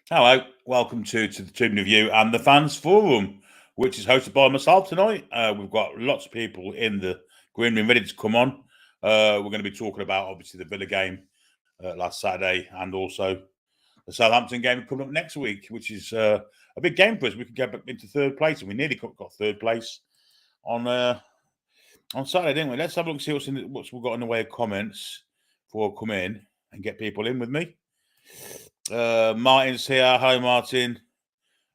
Hello, welcome to the Toon Review and the Fans Forum, which is hosted by myself tonight. We've got lots of people in the green room ready to come on. We're going to be talking about, obviously, the Villa game last Saturday and also the Southampton game coming up next week, which is a big game for us. We could get into third place, and we nearly got third place on Saturday, didn't we? Let's have a look and see what we've got in the way of comments before I come in and get people in with me. Martin's here. Hi, Martin.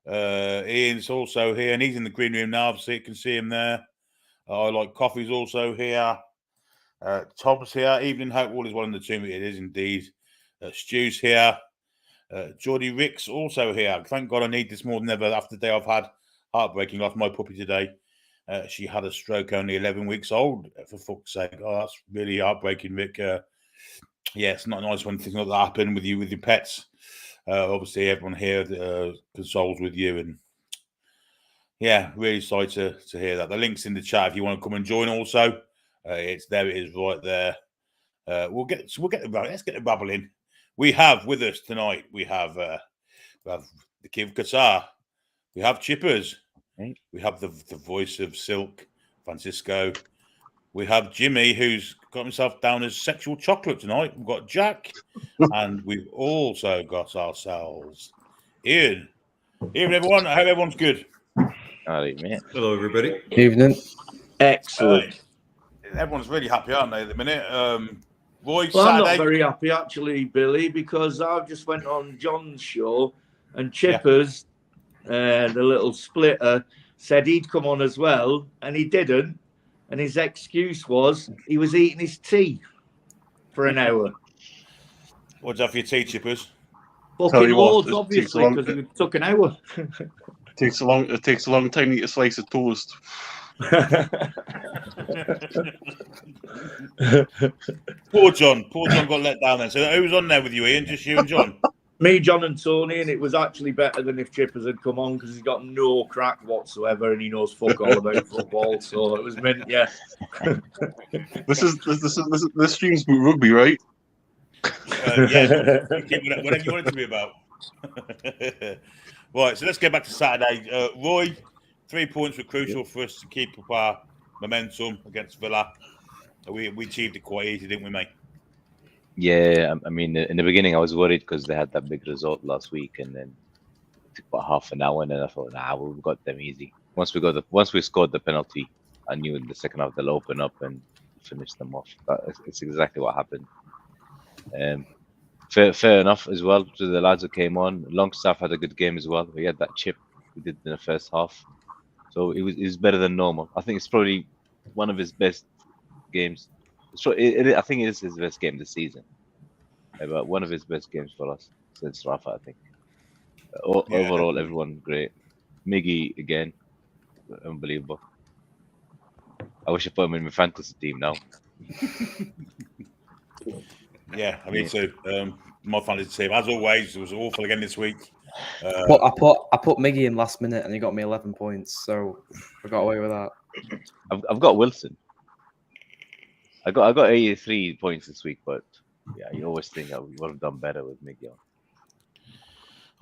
Ian's also here, and he's in the green room now. Obviously, you can see him there. I like Coffee's also here. Tom's here. Evening, hope all is well in the team. It is indeed. Stu's here. Geordie Rick's also here. Thank God I need this more than ever after the day I've had. Heartbreaking. Lost my puppy today. She had a stroke, only 11 weeks old, for fuck's sake. Oh, that's really heartbreaking, Rick. Yeah, it's not nice when things like that happen with your pets. Obviously, everyone here consoles with you, and yeah, really sorry to hear that. The link's in the chat if you want to come and join. Also, it's there. It is right there. Let's get the babble in. We have with us tonight. We have the King of Qatar. We have Chippers. We have the voice of Silk, Francisco. We have Jimmy, who's got himself down as sexual chocolate tonight. We've got Jack, and we've also got ourselves Ian. Evening, everyone. I hope everyone's good. Howdy, mate. Hello, everybody. Evening. Excellent. Everyone's really happy, aren't they, at the minute? Roy, well, Saturday. I'm not very happy, actually, Billy, because I've just went on John's show, and Chippers, the little splitter, said he'd come on as well, and he didn't. And his excuse was he was eating his tea for an hour. What's that for your tea, Chippers? Fucking loads, obviously, because it took an hour. It takes a long time to eat a slice of toast. Poor John got let down then. So who was on there with you, Ian? Just you and John? Me, John and Tony, and it was actually better than if Chippers had come on because he's got no crack whatsoever and he knows fuck all about football. So it was meant, yeah. This stream's about rugby, right? Yeah, whatever you want it to be about. Right, so let's get back to Saturday. Roy, 3 points were crucial for us to keep up our momentum against Villa. We achieved it quite easy, didn't we, mate? Yeah, I mean, in the beginning, I was worried because they had that big result last week, and then it took about half an hour, and then I thought, we've got them easy. Once we scored the penalty, I knew in the second half they'll open up and finish them off. It's exactly what happened. Fair enough as well to the lads that came on. Longstaff had a good game as well. He had that chip he did in the first half, so it was better than normal. I think it's probably one of his best games. So I think it is his best game this season. But one of his best games for us since Rafa, I think. Overall, everyone great. Miggy again, unbelievable. I wish I put him in my fantasy team now. Yeah, I mean, so my fantasy team, as always, it was awful again this week. I put Miggy in last minute and he got me 11 points, so I got away with that. I've got Wilson. I got 83 points this week, but yeah, you always think I would have done better with Miguel.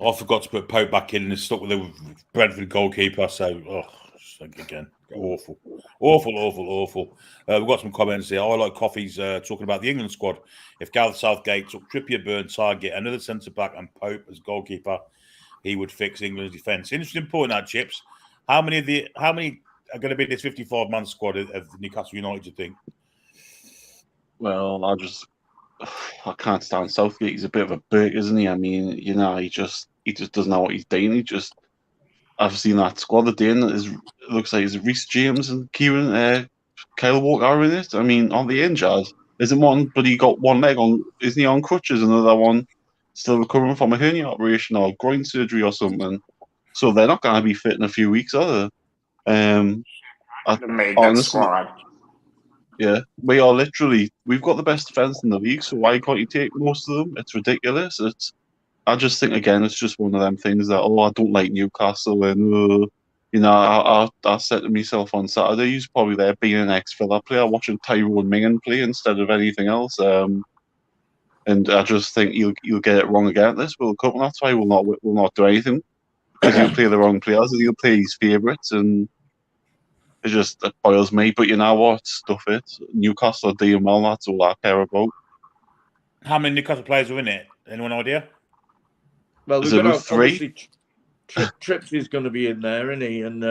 I forgot to put Pope back in and stuck with the Brentford goalkeeper. So, again, awful. We've got some comments here. I like Coffee's talking about the England squad. If Gareth Southgate took Trippier, Burn, Target, another centre back, and Pope as goalkeeper, he would fix England's defence. Interesting point, that Chips. How many are going to be this 55-man squad of Newcastle United? Do you think? Well, I can't stand Southgate. He's a bit of a bird, isn't he? I mean, he just doesn't know what he's doing. I've seen that squad today, and it looks like it's Reece James and Kyle Walker are in it. I mean, on the injured, Isn't one, but he got one leg on, isn't he on crutches? Another one still recovering from a hernia operation or groin surgery or something. So they're not going to be fit in a few weeks, are they? Made that Honestly, squad. yeah, we've got the best defense in the league, so why can't you take most of them? It's ridiculous. I just think, again, it's just one of them things that, I don't like Newcastle, and I said to myself on Saturday, he's probably there being an ex-Villa player watching Tyrone Mingen play instead of anything else. And I just think you'll get it wrong again at this World Cup, and that's why we'll not do anything, because he'll play the wrong players and he'll play his favourites, and it boils me. But you know what? Stuff it. Newcastle are doing well. That's all I care about. How many Newcastle players are in it? Anyone idea? Well, Is we've it got three? obviously Trips is going to be in there, isn't he? And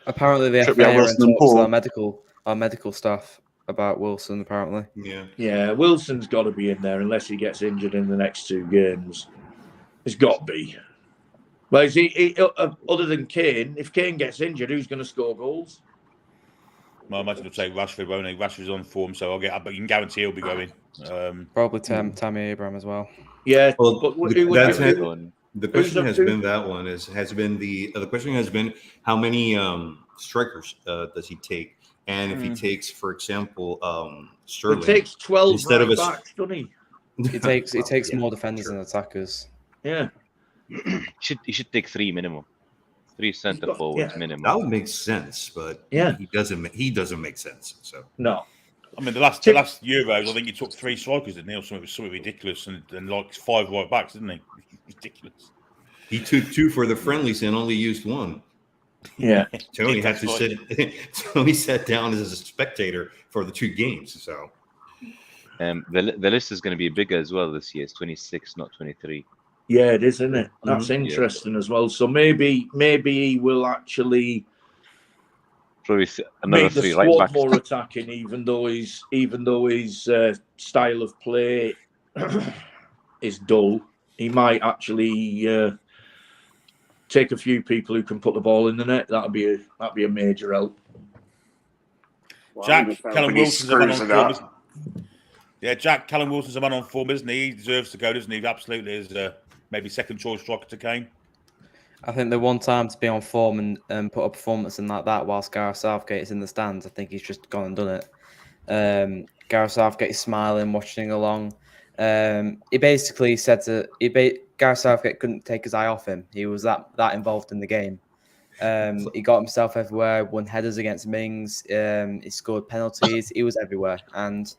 Apparently, the Trippier, FA are in Wilson and talks with Paul. our medical staff about Wilson. Apparently, yeah, Wilson's got to be in there unless he gets injured in the next 2 games. It's got to be. Well, is he other than Kane? If Kane gets injured, who's going to score goals? Well, I imagine they'll take Rashford, won't they? Rashford's on form, so but you can guarantee he'll be going. probably Tammy Abraham as well. Yeah, Well, but the question has been that one the question has been how many strikers does he take, and if he takes, for example, Sterling, it takes 12 instead of backs, doesn't he? It takes more defenders than attackers. Yeah, He should take 3 minimum. 3 centre forwards minimum. that would make sense, but Yeah. he doesn't make sense. So no. I mean, the last Euros, I think he took 3 strikers, didn't he? Or something ridiculous, and like 5 right backs, didn't he? Ridiculous. he took 2 for the friendlies and only used 1. Yeah, Tony had to sit. Tony sat down as a spectator for the 2 games. So the list is going to be bigger as well this year. It's 26, not 23. yeah, it is, isn't it? That's interesting as well. So maybe he will actually Probably another make the 3 squad right backs. more attacking, even though his style of play is dull. He might actually take a few people who can put the ball in the net. That'd be a major help. Well, Jack, Callum Wilson's a man on screws it form. up. Yeah, Callum Wilson's a man on form, isn't he? He deserves to go, doesn't he? He absolutely is maybe second choice striker to Kane. I think the one time to be on form and put a performance in like that whilst Gareth Southgate is in the stands, I think he's just gone and done it. Gareth Southgate is smiling, watching along. He basically said Gareth Southgate couldn't take his eye off him. He was that involved in the game. He got himself everywhere, won headers against Mings. He scored penalties. He was everywhere, and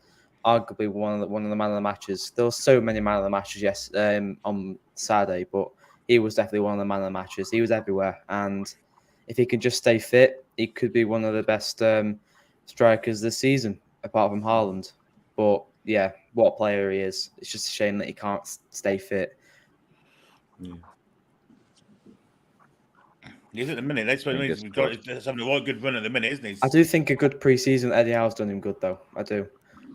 arguably one of the man of the matches. There were so many man of the matches, on Saturday, but he was definitely one of the man of the matches. He was everywhere, and if he can just stay fit, he could be one of the best strikers this season, apart from Haaland. But yeah, what a player he is. It's just a shame that he can't stay fit. He is at the minute. He's having a right good run at the minute, isn't he? I do think a good pre-season Eddie Howe's done him good, though. I do.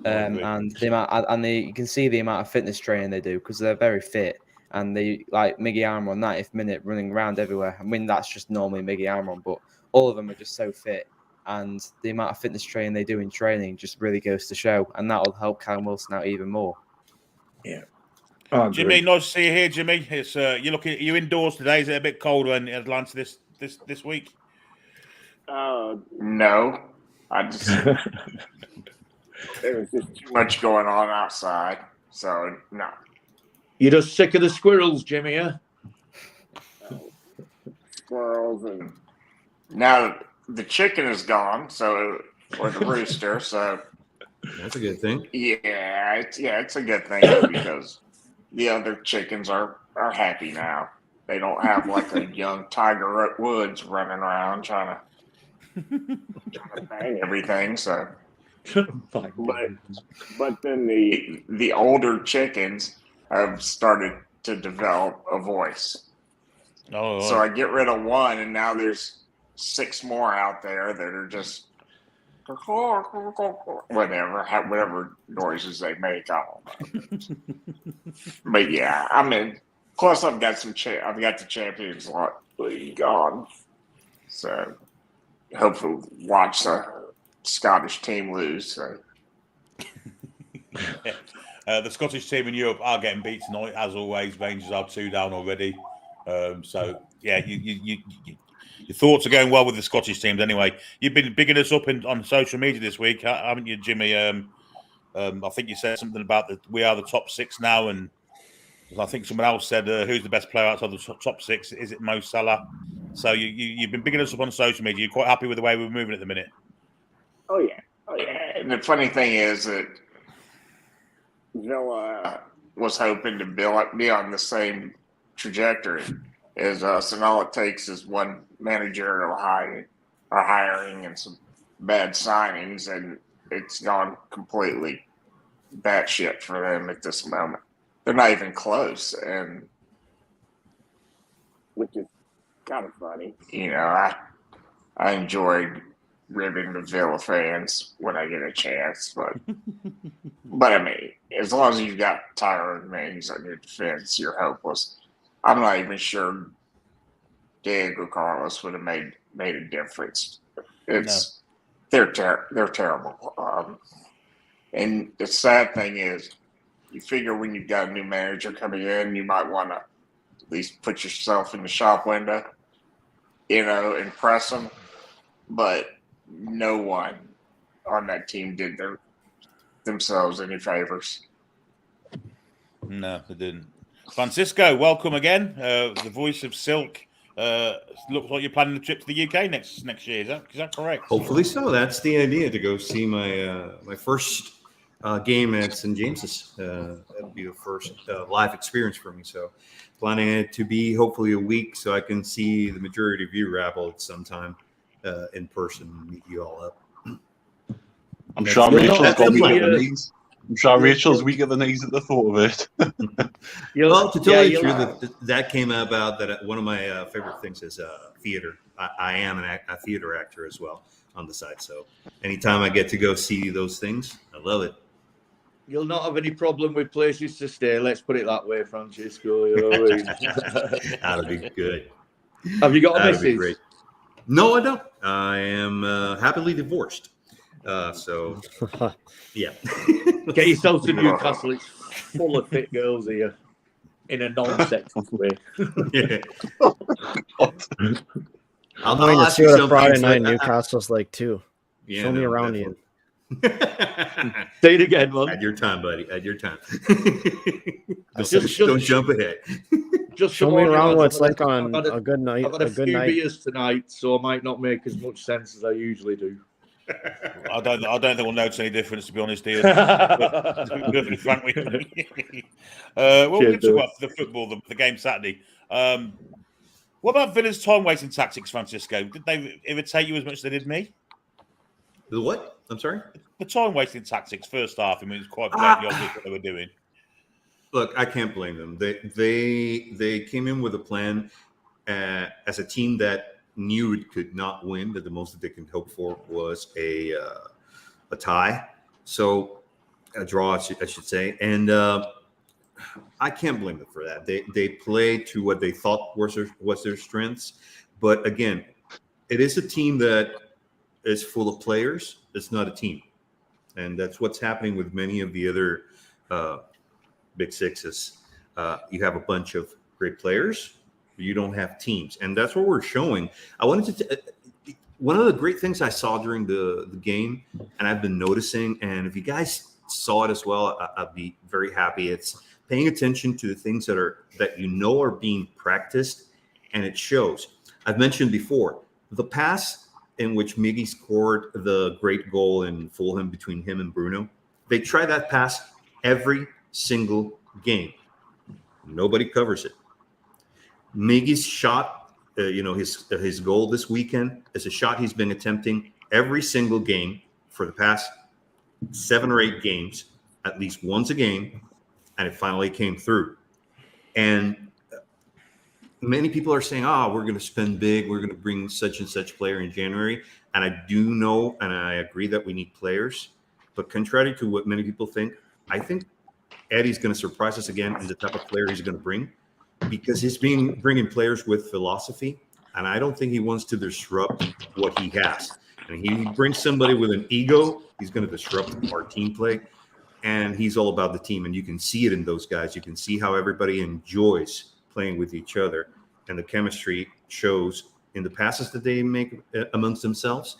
And you can see the amount of fitness training they do because they're very fit. And they like Miggy Almiron 90th minute running around everywhere. I mean, that's just normally Miggy Almiron, but all of them are just so fit. And the amount of fitness training they do in training just really goes to show. And that will help Callum Wilson out even more. Yeah. Jimmy, nice to see you here, Jimmy. It's you're indoors today. Is it a bit colder in Atlanta this week? No, there was just too much going on outside, so no. You're just sick of the squirrels, Jimmy, yeah? Squirrels, and now the chicken is gone, or the rooster, so that's a good thing. Yeah, it's a good thing because the other chickens are happy now. They don't have like a young Tiger Woods running around trying to bang everything. So, but then the older chickens have started to develop a voice. Oh, so I get rid of one, and now there's 6 more out there that are just whatever noises they make. I don't know. But yeah, I mean, plus I've got I've got the Champions League on, so hopefully watch the Scottish team lose. So The Scottish team in Europe are getting beat tonight, as always. Rangers are 2 down already. So, yeah, your thoughts are going well with the Scottish teams anyway. You've been bigging us up on social media this week, haven't you, Jimmy? I think you said something about that we are the top 6 now, and I think someone else said, who's the best player outside the top 6? Is it Mo Salah? So you've been bigging us up on social media. You're quite happy with the way we're moving at the minute? Oh, yeah. And the funny thing is that Villa was hoping to be on the same trajectory as us, and all it takes is one managerial hiring and some bad signings, and it's gone completely batshit for them at this moment. They're not even close, and which is kind of funny. I enjoyed ribbing the Villa fans when I get a chance, but I mean, as long as you've got Tyrone Mings on your defense, you're hopeless. I'm not even sure Diego Carlos would have made a difference. They're terrible. And the sad thing is, you figure when you've got a new manager coming in, you might want to at least put yourself in the shop window, impress them. But no one on that team did themselves any favors. No, they didn't. Francisco, welcome again. The voice of Silk. Looks like you're planning a trip to the UK next year. Is that correct? Hopefully so. That's the idea, to go see my first game at St. James's. That'll be the first live experience for me. So planning it to be hopefully a week so I can see the majority of you rabble at some time in person and meet you all up. I'm sure Rachel's got weak at the knees. I'm sure Rachel's weak at the knees at the thought of it. Well, to tell you the truth, that came about that one of my favorite things is theater. I am a theater actor as well on the side. So anytime I get to go see those things, I love it. You'll not have any problem with places to stay. Let's put it that way, Francisco. That'll be good. Have you got a That'll be missus? great. No, I don't. I am happily divorced. So, yeah. Get yourself to Newcastle. It's full of fit girls here in a non-sexist way. Yeah. I'm going to see what a Friday night Newcastle's like, too. Yeah, Show me around definitely. Say it again, man. At your time, buddy. At your time. Just don't jump ahead. Just Show me around what it's like on a good night. I've got a few beers tonight, so I might not make as much sense as I usually do. I don't think we'll notice any difference, to be honest, Ian. Perfectly frank with you. Well, we'll talk about the football, the game Saturday. What about Villa's time-wasting tactics, Francisco? Did they irritate you as much as they did me? The what? I'm sorry? The time-wasting tactics first half. I mean, it's quite blatantly obvious what they were doing. Look, I can't blame them. They came in with a plan as a team that knew it could not win, that the most that they can hope for was a tie. So a draw, I should say. And I can't blame them for that. They played to what they thought was their strengths. But again, it is a team that is full of players. It's not a team. And that's what's happening with many of the other Big Sixes. You have a bunch of great players. You don't have teams. And that's what we're showing. I wanted to one of the great things I saw during the game, and I've been noticing, and if you guys saw it as well, I'd be very happy. It's paying attention to the things that are being practiced, and it shows. I've mentioned before, the pass in which Miggy scored the great goal in Fulham between him and Bruno, they try that pass every single game. Nobody covers it. Miggy's shot, his goal this weekend is a shot he's been attempting every single game for the past 7 or 8 games, at least once a game, and it finally came through. And many people are saying, we're going to spend big, we're going to bring such and such player in January. And I do know, and I agree that we need players. But contrary to what many people think, I think Eddie's going to surprise us again in the type of player he's going to bring, because he's bringing players with philosophy, and I don't think he wants to disrupt what he has. And he brings somebody with an ego, he's going to disrupt our team play. and he's all about the team, and you can see it in those guys. You can see how everybody enjoys playing with each other, and the chemistry shows in the passes that they make amongst themselves.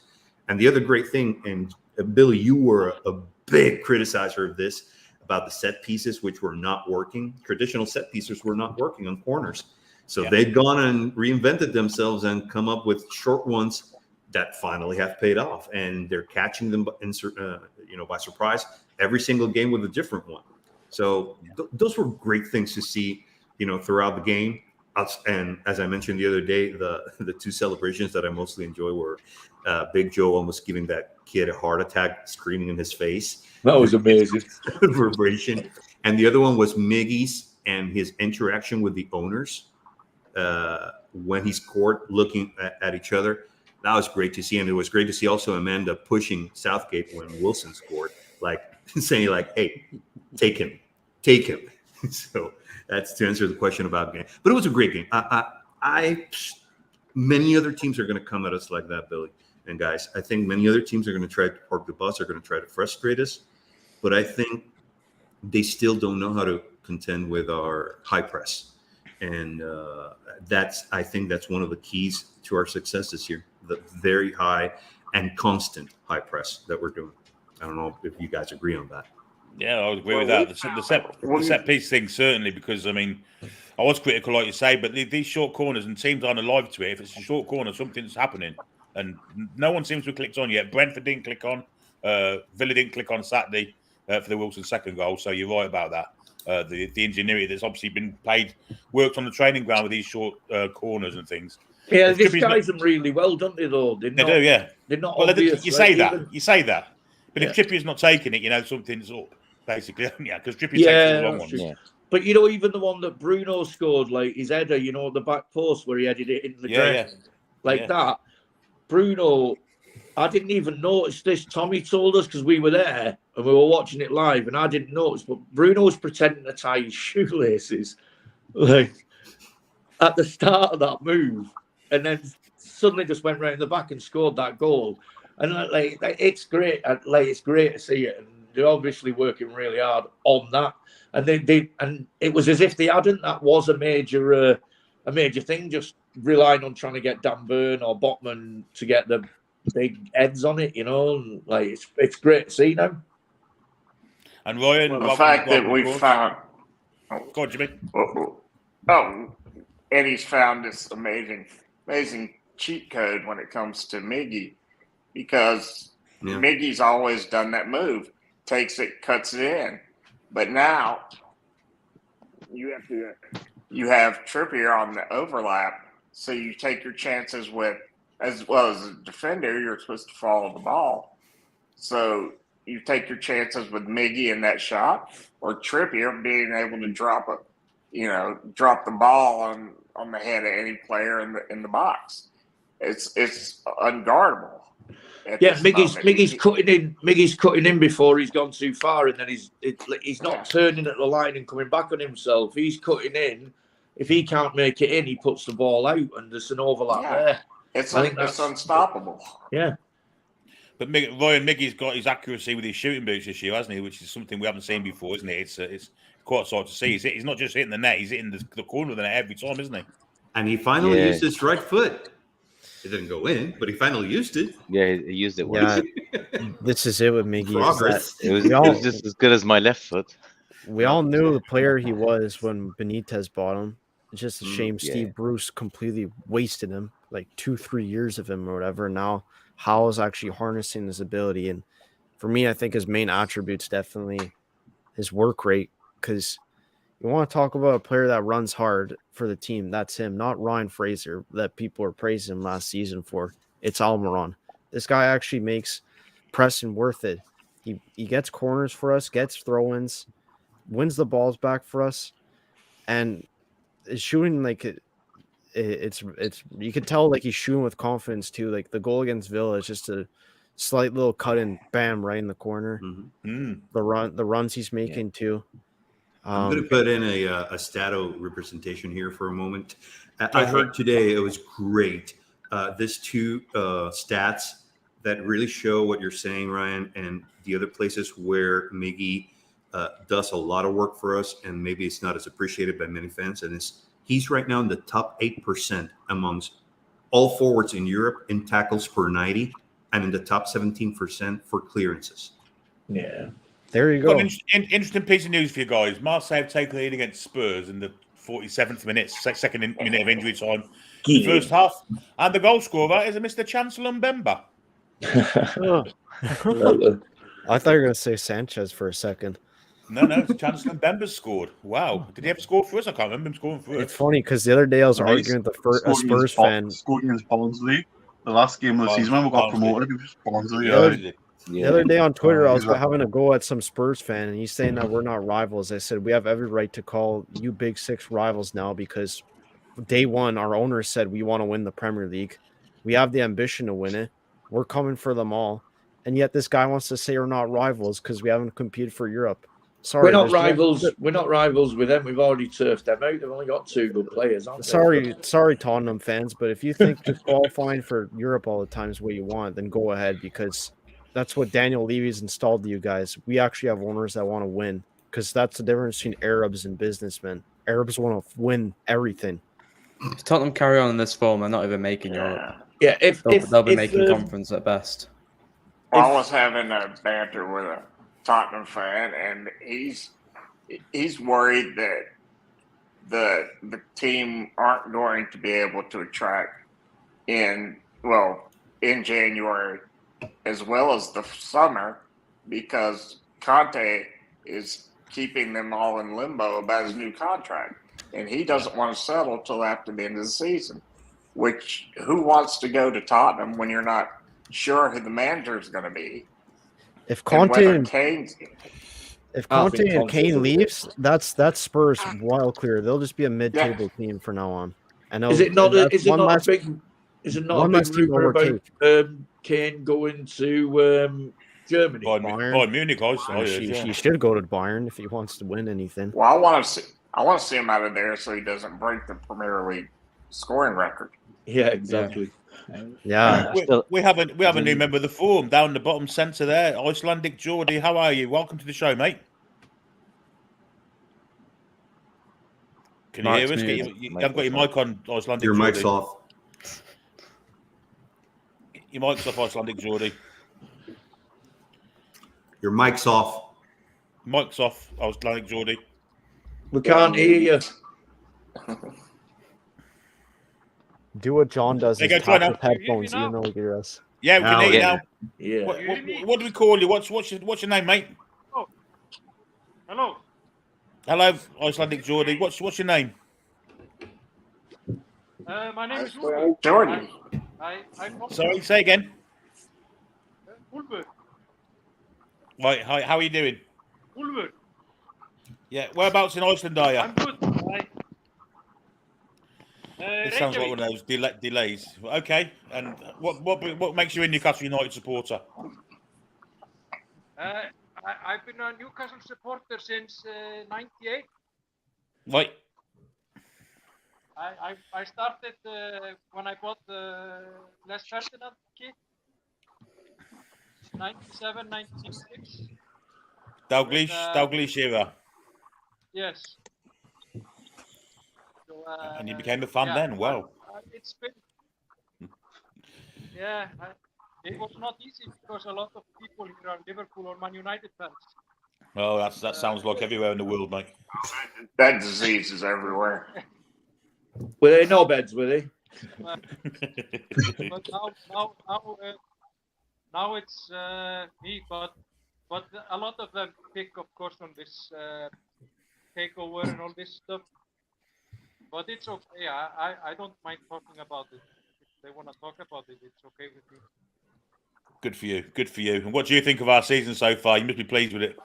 And the other great thing, and Billy, you were a big criticizer of this, about the set pieces, which were not working. Traditional set pieces were not working on corners. So they'd gone and reinvented themselves and come up with short ones that finally have paid off. And they're catching them by surprise every single game with a different one. So those were great things to see, throughout the game. And as I mentioned the other day, the two celebrations that I mostly enjoy were Big Joe almost giving that kid a heart attack, screaming in his face. That was amazing. Vibration. And the other one was Miggy's and his interaction with the owners when he scored, looking at each other. That was great to see. And it was great to see also Amanda pushing Southgate when Wilson scored, saying hey, take him. So that's to answer the question about game. But it was a great game. Many other teams are going to come at us like that, Billy. And guys, I think many other teams are going to try to park the bus, are going to try to frustrate us. But I think they still don't know how to contend with our high press. And I think that's one of the keys to our success this year, the very high and constant high press that we're doing. I don't know if you guys agree on that. Yeah, I would agree with that. The set piece thing, certainly, because, I was critical, like you say, but these short corners and teams aren't alive to it. If it's a short corner, something's happening. And no one seems to have clicked on yet. Brentford didn't click on. Villa didn't click on Saturday for the Wilson second goal. So you're right about that. The ingenuity that's obviously been worked on the training ground with these short corners and things. Yeah, they disguise them really well, don't they, though? They do, yeah. They're not obvious. You say that. But if Trippier's not taking it, something's up, basically. Yeah, because Trippier takes the long one. Yeah. But, even the one that Bruno scored, his header, the back post where he headed it in the ground. That. Bruno, I didn't even notice this. Tommy told us because we were there and we were watching it live, and I didn't notice. But Bruno was pretending to tie his shoelaces, at the start of that move, and then suddenly just went round the back and scored that goal. And it's great. It's great to see it, and they're obviously working really hard on that. And and it was as if they hadn't. That was a major thing. Just relying on trying to get Dan Burn or Botman to get the big heads on it, and it's great to see now. And Ryan, the fact that we found, go on, Jimmy. Eddie's found this amazing cheat code when it comes to Miggy, because Miggy's always done that move, takes it, cuts it in, but now you have Trippier on the overlap. So you take your chances with, as well as a defender, you're supposed to follow the ball. So you take your chances with Miggy in that shot, or Trippier being able to drop the ball on the head of any player in the box. It's unguardable. Miggy's cutting in before he's gone too far, and then he's not turning at the line and coming back on himself. He's cutting in. If he can't make it in, he puts the ball out, and there's an overlap there. It's unstoppable. Yeah. But Miggy's got his accuracy with his shooting boots this year, hasn't he? Which is something we haven't seen before, isn't it? It's quite a sight to see. He's not just hitting the net; he's hitting the corner of the net every time, isn't he? And he finally used his right foot. It didn't go in, but he finally used it. Yeah, he used it once. Yeah, this is it with Miggy. It was just as good as my left foot. We all knew the player he was when Benitez bought him. It's just a shame Steve Bruce completely wasted him, 2-3 years of him or whatever. Now Howe is actually harnessing his ability. And for me, I think his main attribute's definitely his work rate, because you want to talk about a player that runs hard for the team. That's him, not Ryan Fraser that people were praising him last season for. It's Almiron. This guy actually makes pressing worth it. He gets corners for us, gets throw-ins, wins the balls back for us, and is shooting it's you can tell he's shooting with confidence too. The goal against Villa is just a slight little cut in, bam, right in the corner. Mm-hmm. The runs he's making too. I'm going to put in a stato representation here for a moment. I heard today, it was great. There's two stats that really show what you're saying, Ryan, and the other places where Miggy does a lot of work for us, and maybe it's not as appreciated by many fans. And he's right now in the top 8% amongst all forwards in Europe in tackles per 90, and in the top 17% for clearances. Yeah. There you Got go. an interesting piece of news for you guys. Marseille have taken the lead against Spurs in the 47th minute, second minute of injury time, the first half. And the goal scorer is a Mr. Chancellor Mbemba. I thought you were going to say Sanchez for a second. No, it's Chancellor Mbemba scored. Wow. Did he ever score for us? I can't remember him scoring for us. It's funny because the other day I was arguing with a Spurs fan. Scored against Barnsley. The last game of the season when we got promoted, it was Barnsley. The other day on Twitter, I was having a go at some Spurs fan, and he's saying that we're not rivals. I said, we have every right to call you Big Six rivals now because day one, our owner said we want to win the Premier League. We have the ambition to win it. We're coming for them all. And yet this guy wants to say we're not rivals because we haven't competed for Europe. Sorry, we're not rivals. We're not rivals with them. We've already turfed them out. They've only got 2 good players, aren't they? Sorry, Tottenham fans, but if you think just qualifying for Europe all the time is what you want, then go ahead because that's what Daniel Levy's installed to you guys. We actually have owners that want to win because that's the difference between Arabs and businessmen. Arabs want to win everything. If Tottenham carry on in this form, they're not even making Europe. Yeah, they'll be making conference at best. I was having a banter with a Tottenham fan, and he's worried that the team aren't going to be able to attract in January as well as the summer because Conte is keeping them all in limbo about his new contract, and he doesn't want to settle till after the end of the season. Which who wants to go to Tottenham when you're not sure who the manager is going to be? If Conte and Kane leaves, that's Spurs wild clear. They'll just be a mid-table team from now on. I know. Is it not a big rumor about Kane going to Germany? Bayern Munich, he should go to Bayern if he wants to win anything. Well, I want to see him out of there so he doesn't break the Premier League scoring record. Yeah, exactly. Yeah. We have a new member of the forum down the bottom centre there, Icelandic Geordie. How are you? Welcome to the show, mate. Can you hear us? You haven't got your mic on, Icelandic Your Geordie. mic's off. Your mic's off, Icelandic Geordie. Your mic's off. Mic's off, Icelandic Geordie. We can't hear you. Do what John does. There you go, try now. Headphones, even though we can hear us. Yeah, we can hear you now. Yeah. What do we call you? What's your name, mate? Oh. Hello. Hello, Icelandic Geordie. What's your name? My name is Jordan. Sorry, say again. Ulfur. Right, hi, how are you doing? Ulfur. Yeah, whereabouts in Iceland are you? I'm good. It sounds like one of those delays. Okay, and what makes you a Newcastle United supporter? I've been a Newcastle supporter since '98. Right. I started when I bought the Les Ferdinand kit. 97, 96. Dalglish era. Yes. So, and you became a fan then? Wow. It's been... Yeah, it was not easy because a lot of people here are Liverpool or Man United fans. Oh, that sounds like everywhere in the world, mate. That disease is everywhere. Were they no beds, were they? But now it's me, but a lot of them pick, of course, on this takeover and all this stuff. But it's okay. I don't mind talking about it. If they want to talk about it, it's okay with me. Good for you. Good for you. And what do you think of our season so far? You must be pleased with it.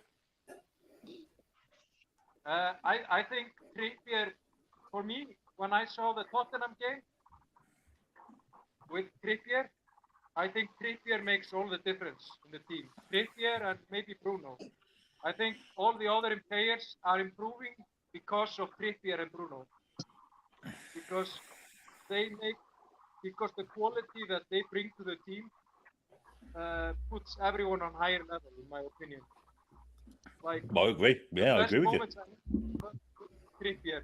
I think Trippier, for me, when I saw the Tottenham game with Trippier, I think Trippier makes all the difference in the team. Trippier and maybe Bruno. I think all the other players are improving because of Trippier and Bruno. Because the quality that they bring to the team puts everyone on higher level, in my opinion. Like, I agree. Yeah, I best agree with you. moments Trippier,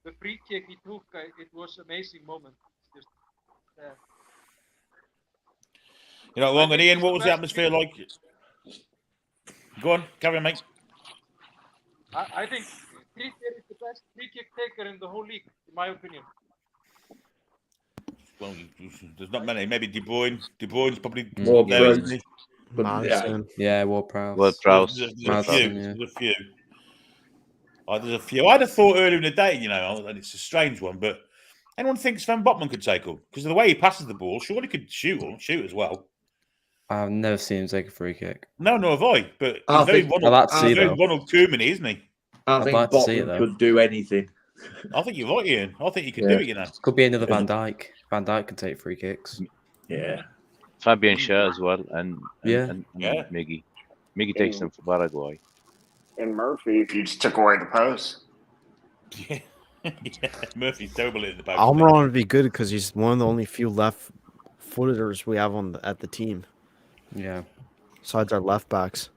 the free kick he took, it was amazing moment. It's just, You're not I wrong. And think Ian, he's what the was the best atmosphere like? Go on, carry on, mate. I think Trippier is the best free kick taker in the whole league, in my opinion. Well, there's not many. Maybe De Bruyne. De Bruyne's probably More there, isn't he? Madison. Yeah, Ward-Prowse. Ward-Prowse. There's a few. Madison, yeah. There's a few. There's a few. I'd have thought earlier in the day, and it's a strange one, but anyone thinks Van Botman could take him? Because of the way he passes the ball, surely he could shoot as well. I've never seen him take a free kick. No, nor have I. But I he's very think- Ronald, I'd like to see, he's very though. Ronald Koeman, isn't he? I I'd think like to see it, Botman though. could do anything. I think you're right, Ian. I think he could Yeah. do it, Could be another Van Dijk. Van Dijk can take free kicks. Yeah. Fabian Schär as well, and Yeah. Yeah. Miggy. Miggy takes them for Paraguay. And Murphy, if you just took away the post. Yeah. Yeah. Murphy's terrible at the post. Almiron would be good because he's one of the only few left-footers we have at the team. Yeah. Besides our left backs.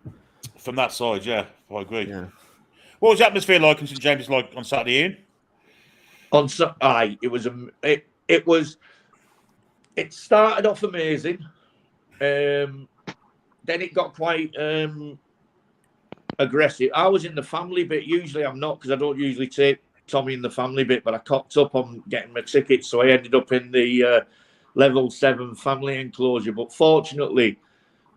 From that side, yeah, I agree. Yeah. What was the atmosphere like in St James's like on Saturday, Ian? It started off amazing. Then it got quite aggressive. I was in the family bit. Usually I'm not, because I don't usually take Tommy in the family bit, but I cocked up on getting my tickets, so I ended up in the level 7 family enclosure. But fortunately,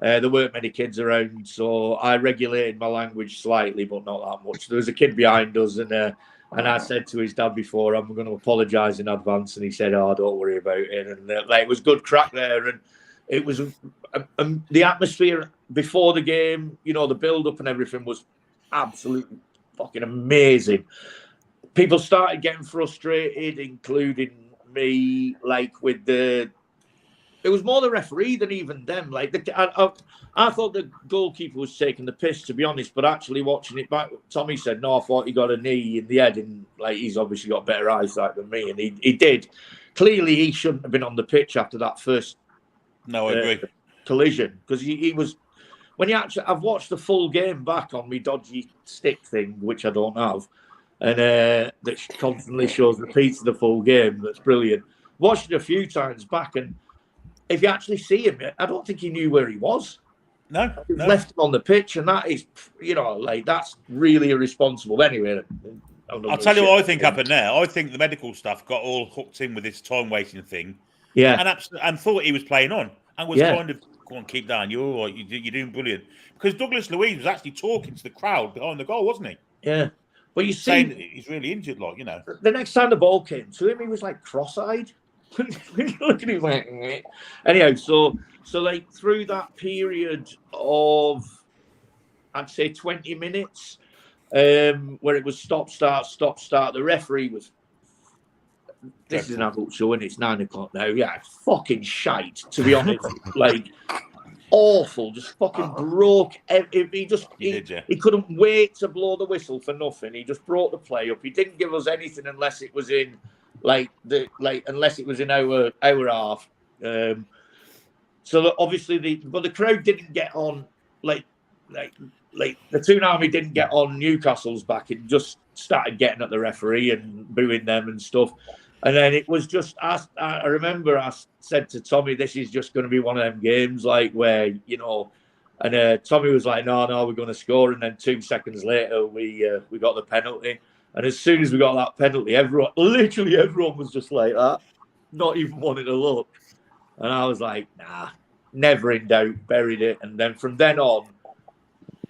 there weren't many kids around, so I regulated my language slightly, but not that much. There was a kid behind us, and I said to his dad before, I'm going to apologise in advance, and he said, "Oh, don't worry about it." And it was good crack there, and it was the atmosphere before the game, the build-up and everything was absolutely fucking amazing. People started getting frustrated, including me, with it was more the referee than even them. I thought the goalkeeper was taking the piss, to be honest, but actually watching it back, Tommy said, no, I thought he got a knee in the head, and he's obviously got better eyesight than me, and he did. Clearly, he shouldn't have been on the pitch after that first No, I agree. collision, because he was. I've watched the full game back on my dodgy stick thing, which I don't have, and that constantly shows repeats of the full game. That's brilliant. Watched it a few times back, and if you actually see him, I don't think he knew where he was. No. Left him on the pitch, and that is, that's really irresponsible. Anyway, I'll tell you what I think happened there. I think the medical staff got all hooked in with this time wasting thing. Yeah. And thought he was playing on and was kind of, go on, keep down. You're all right. You're doing brilliant. Because Douglas Luiz was actually talking to the crowd behind the goal, wasn't he? Yeah. But you saying see, he's really injured, The next time the ball came to him, he was cross-eyed. Look at him, anyhow. So through that period of, I'd say 20 minutes, where it was stop, start, the referee was. This is an adult show, and it's 9 o'clock now. Yeah, fucking shite, to be honest. Awful, just fucking broke. He couldn't wait to blow the whistle for nothing. He just brought the play up. He didn't give us anything unless it was in unless it was in our half. So that obviously the crowd didn't get on the Toon Army didn't get on Newcastle's back. It just started getting at the referee and booing them and stuff. And then it was just, I remember I said to Tommy, this is just going to be one of them games where, and Tommy was like, no, we're going to score. And then 2 seconds later, we got the penalty. And as soon as we got that penalty, literally everyone was just like that, not even wanting to look. And I was like, nah, never in doubt, buried it. And then from then on,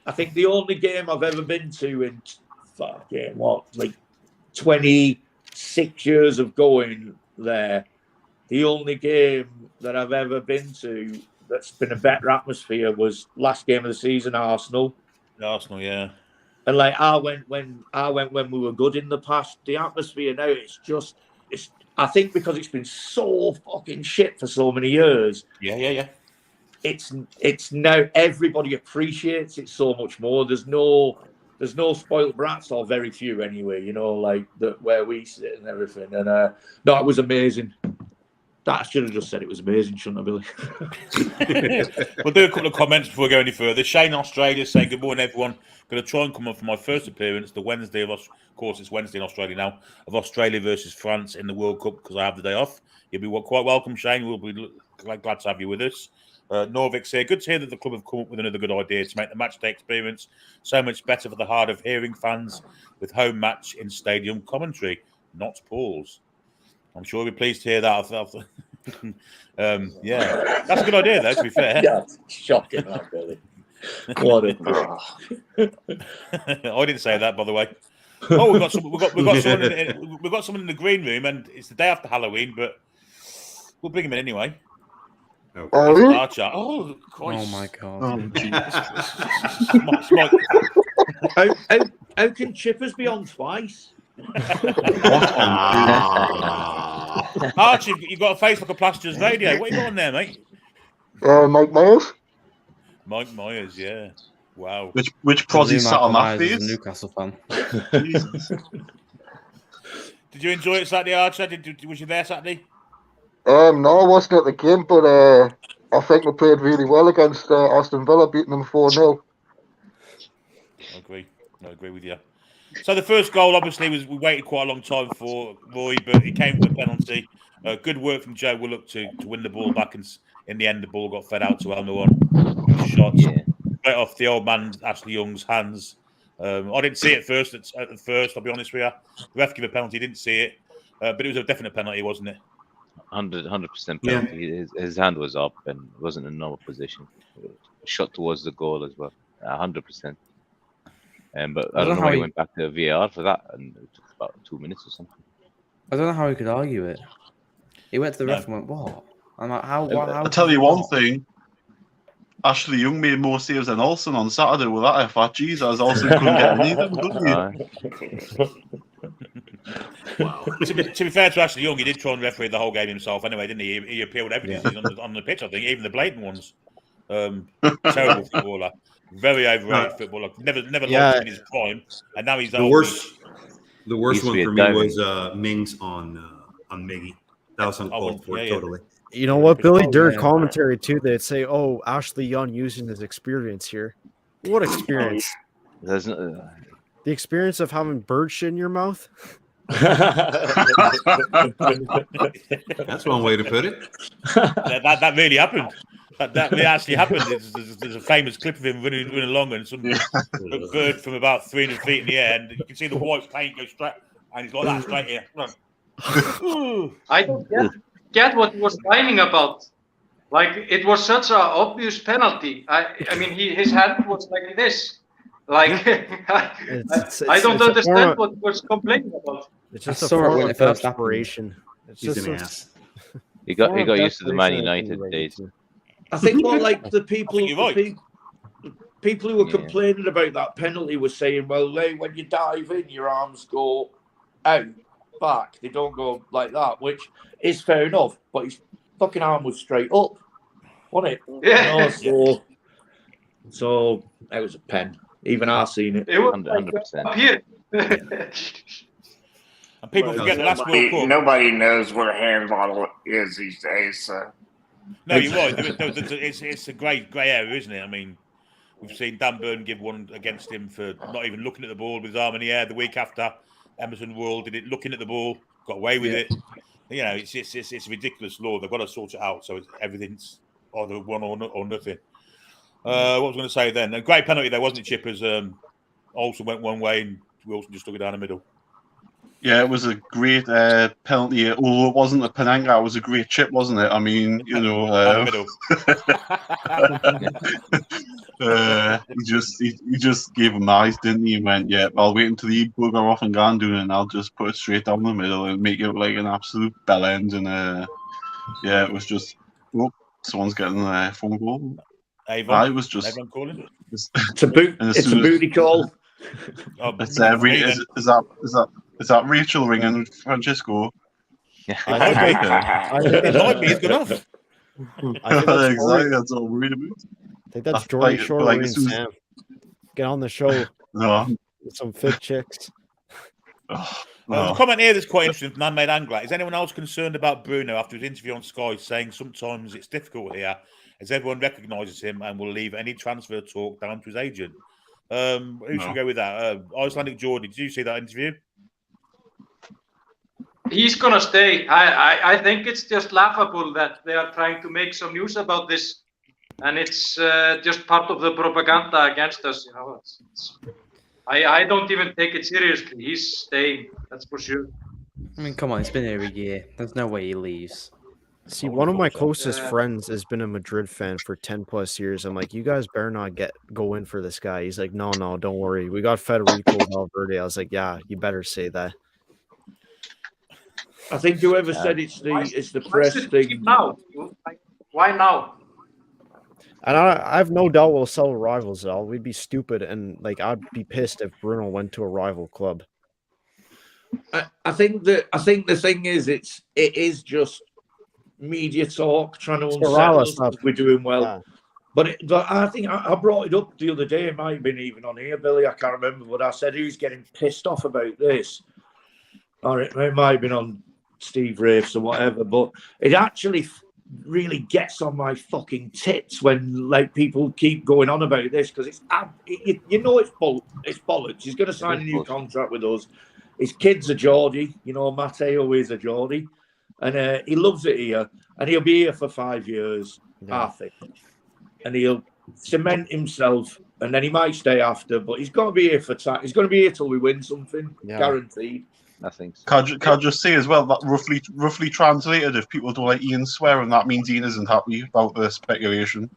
I think the only game I've ever been to in 26 years of going there, the only game that I've ever been to that's been a better atmosphere was last game of the season, Arsenal. Arsenal, yeah. And I went when we were good in the past. The atmosphere now, it's I think because it's been so fucking shit for so many years. Yeah. It's now everybody appreciates it so much more. There's no spoiled brats, or very few anyway. Where we sit and everything. And no, it was amazing. That should have just said it was amazing, shouldn't I, Billy? We'll do a couple of comments before we go any further. Shane Australia saying, good morning, everyone. Going to try and come on for my first appearance, the Wednesday of course, it's Wednesday in Australia now, of Australia versus France in the World Cup because I have the day off. You'll be quite welcome, Shane. We'll be glad to have you with us. Norvik's here. Good to hear that the club have come up with another good idea to make the match day experience so much better for the hard of hearing fans with home match in stadium commentary, not Paul's. I'm sure we'll be pleased to hear that. Yeah, that's a good idea, though, to be fair. Yeah, shocking, that, Billy. What a... I didn't say that, by the way. Oh, we've got someone in the green room, and it's the day after Halloween, but we'll bring him in anyway. Okay. Archer. Oh, Christ. Oh my God. How can Chippers be on twice? Archie, you've got a face like a plasterer's radio. What are you got on there, mate? Mike Myers. Mike Myers, yeah. Wow. Which prosy sat on that Myers is face? a Newcastle fan. Did you enjoy it Saturday, Archer? Was you there Saturday? No, I wasn't at the game, but I think we played really well against Aston Villa, beating them 4-0. I agree with you. So the first goal, obviously, we waited quite a long time for Roy, but it came with a penalty. Good work from Joe Willock to win the ball back, and in the end, the ball got fed out to Almiron. Shot right off the old man Ashley Young's hands. I didn't see it at first. I'll be honest with you. The ref gave a penalty. Didn't see it, but it was a definite penalty, wasn't it? 100% penalty. Yeah. His hand was up and wasn't in a normal position. Shot towards the goal as well. 100%. But I don't know why he went back to VAR for that, and it took about 2 minutes or something. I don't know how he could argue it. He went to the ref and went, "What?" I'm like, "How?" I'll tell you one thing. Ashley Young made more saves than Olsen on Saturday with that effort. Jesus, Olsen couldn't get any of them, couldn't he? Wow. To be fair to Ashley Young, he did try and referee the whole game himself anyway, didn't he? He appealed everything on the pitch, I think, even the blatant ones. Terrible footballer. Very overrated footballer. Never lost in his prime, and now he's the worst. The worst one for me was Mings on Miggy. That was uncalled for, totally. You know what, Billy? During commentary too, they'd say, "Oh, Ashley Young using his experience here." What experience? The experience of having bird shit in your mouth. That's one way to put it. That really happened. That really actually happened. There's a famous clip of him running along, and some bird from about 300 feet in the air, and you can see the white paint go straight, and he's got that straight here. I don't get what he was whining about. Like, it was such an obvious penalty. I mean, his hand was like this. Like, I don't understand what he was complaining about. It's just a form of desperation. He's an ass. He got used to the Man United days. I think what like the people who were complaining about that penalty were saying, well, when you dive in, your arms go out, back. They don't go like that, which is fair enough. But his fucking arm was straight up, wasn't it? Yeah. So that was a pen. Even I've seen it. It was 100%. up here. And people forget the last World Cup. Nobody knows where a hand bottle is these days. No, you're right. It's a grey area, isn't it? I mean, we've seen Dan Burn give one against him for not even looking at the ball with his arm in the air. The week after, Emerson World did it looking at the ball, got away with it. You know, it's a ridiculous law. They've got to sort it out so everything's either one or nothing. What was I going to say then? A great penalty there, wasn't it, Chippers? Olsen went one way and Wilson just took it down the middle. Yeah, it was a great penalty. Although it wasn't a Penanga, it was a great chip, wasn't it? I mean, you know, he just gave him eyes, didn't he? He went, "Yeah, I'll wait until the bugger off and Gandu, and I'll just put it straight down the middle and make it look like an absolute bell end." And yeah, it was just, someone's getting a phone call. Avon, it was just. Avon calling. It's a booty call. It's is that Rachel ringing Francisco? I think it might be. It's good enough. Exactly. That's all I'm worried about. I think that's Jordan Shore and Sam. Get on the show. No. With some fit chicks. There's a comment here that's quite interesting from Man-Made Angler. Is anyone else concerned about Bruno after his interview on Sky, saying sometimes it's difficult here as everyone recognises him and will leave any transfer talk down to his agent? Who should go with that? Icelandic Geordie, did you see that interview? He's gonna stay. I think it's just laughable that they are trying to make some news about this, and it's just part of the propaganda against us. You know, I don't even take it seriously. He's staying, that's for sure. I mean, come on, it's been here a year. There's no way he leaves. See, one of my closest friends has been a Madrid fan for 10 plus years. I'm like, you guys better not go in for this guy. He's like, no, don't worry. We got Federico Valverde. I was like, yeah, you better say that. I think whoever said it's the press thing. Now? Why now? And I have no doubt we'll sell rivals at all. We'd be stupid, and like I'd be pissed if Bruno went to a rival club. I think the thing is it is just media talk trying to unsettle us. We're doing well. Yeah. But I think I brought it up the other day. It might have been even on here, Billy. I can't remember. But I said, who's getting pissed off about this? Or it might have been on Steve Rafes or whatever. But it actually really gets on my fucking tits when like people keep going on about this because it's bollocks. He's going to sign a new contract with us. His kid's a Geordie. You know, Matteo is a Geordie. And he loves it here. And he'll be here for 5 years, I think. And he'll cement himself. And then he might stay after. But he's going to be here for time. He's going to be here till we win something. Yeah. Guaranteed. I think so. Can I just say as well that roughly translated, if people don't like Ian swearing, that means Ian isn't happy about the speculation.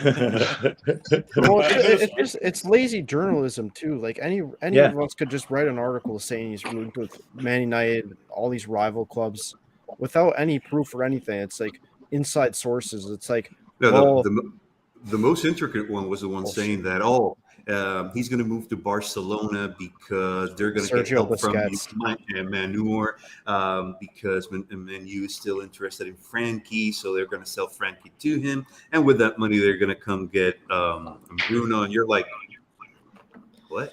Well, it's lazy journalism too. Like any of us could just write an article saying he's rooting with Man United, all these rival clubs, without any proof or anything. It's like inside sources. It's like the most intricate one was the one saying that he's going to move to Barcelona because they're going to get help from Manur because Manu is still interested in Frankie, so they're going to sell Frankie to him, and with that money, they're going to come get Bruno. And you're like, what?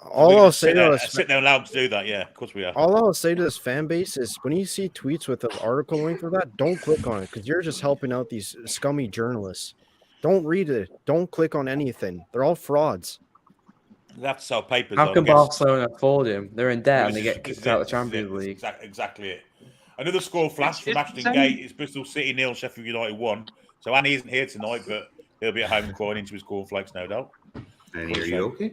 All I'll say to us, sitting there allowed to do that, yeah, of course we are. All I'll say to this fan base is when you see tweets with an article link for that, don't click on it because you're just helping out these scummy journalists. Don't read it. Don't click on anything. They're all frauds. They have to sell papers. How can Barcelona afford him? They're in debt and they get kicked out of the Champions League. Exactly it. Another score flash from Ashton Gate is Bristol City 0, Sheffield United 1. So Annie isn't here tonight, but he'll be at home crying into his cornflakes, no doubt. And are you okay?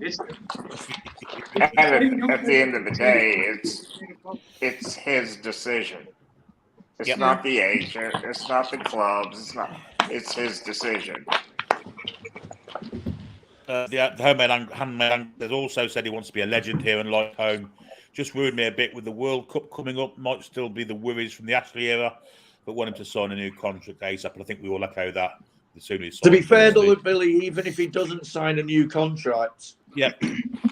At the end of the day, it's his decision. It's not the agent. It's not the clubs. It's his decision. The handmade has also said he wants to be a legend here and like home. Just worried me a bit with the World Cup coming up. Might still be the worries from the Ashley era, but want him to sign a new contract ASAP. And I think we all echo that. To be fair, though, Billy, even if he doesn't sign a new contract,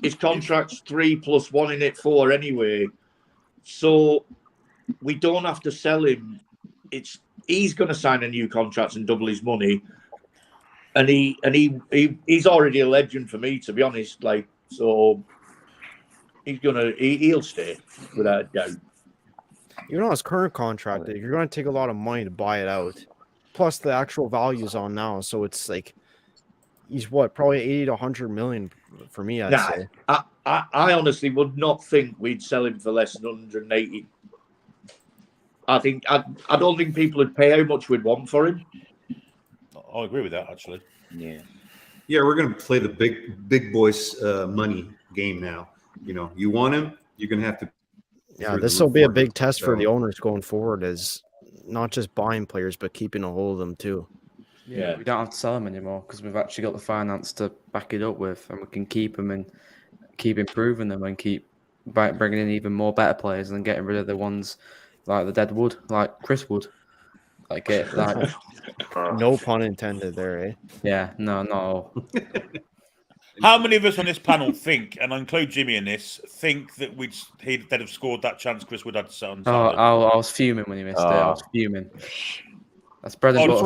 his contract's 3 + 1 in it 4 anyway. So we don't have to sell him. He's going to sign a new contract and double his money, and he's already a legend for me, to be honest. Like, so he'll stay without a doubt. You know, his current contract, you're going to take a lot of money to buy it out. Plus the actual value's on now, so it's like he's probably 80 to 100 million for me. I'd say. I honestly would not think we'd sell him for less than 180. I don't think people would pay how much we'd want for him. I agree with that, actually. Yeah, we're going to play the big boys money game now. You know, you want him, you're going to have to. Yeah, this will be a big test for the owners going forward. Is not just buying players, but keeping a hold of them too. Yeah, we don't have to sell them anymore because we've actually got the finance to back it up with, and we can keep them and keep improving them and keep bringing in even more better players and getting rid of the ones like the dead wood, like Chris Wood. No pun intended there, eh? Yeah, no. How many of us on this panel think, and I include Jimmy in this, think that they'd have scored that chance Chris Wood had to set on Saturday? I was fuming when he missed it. I was fuming. That's bread and Oh, butter For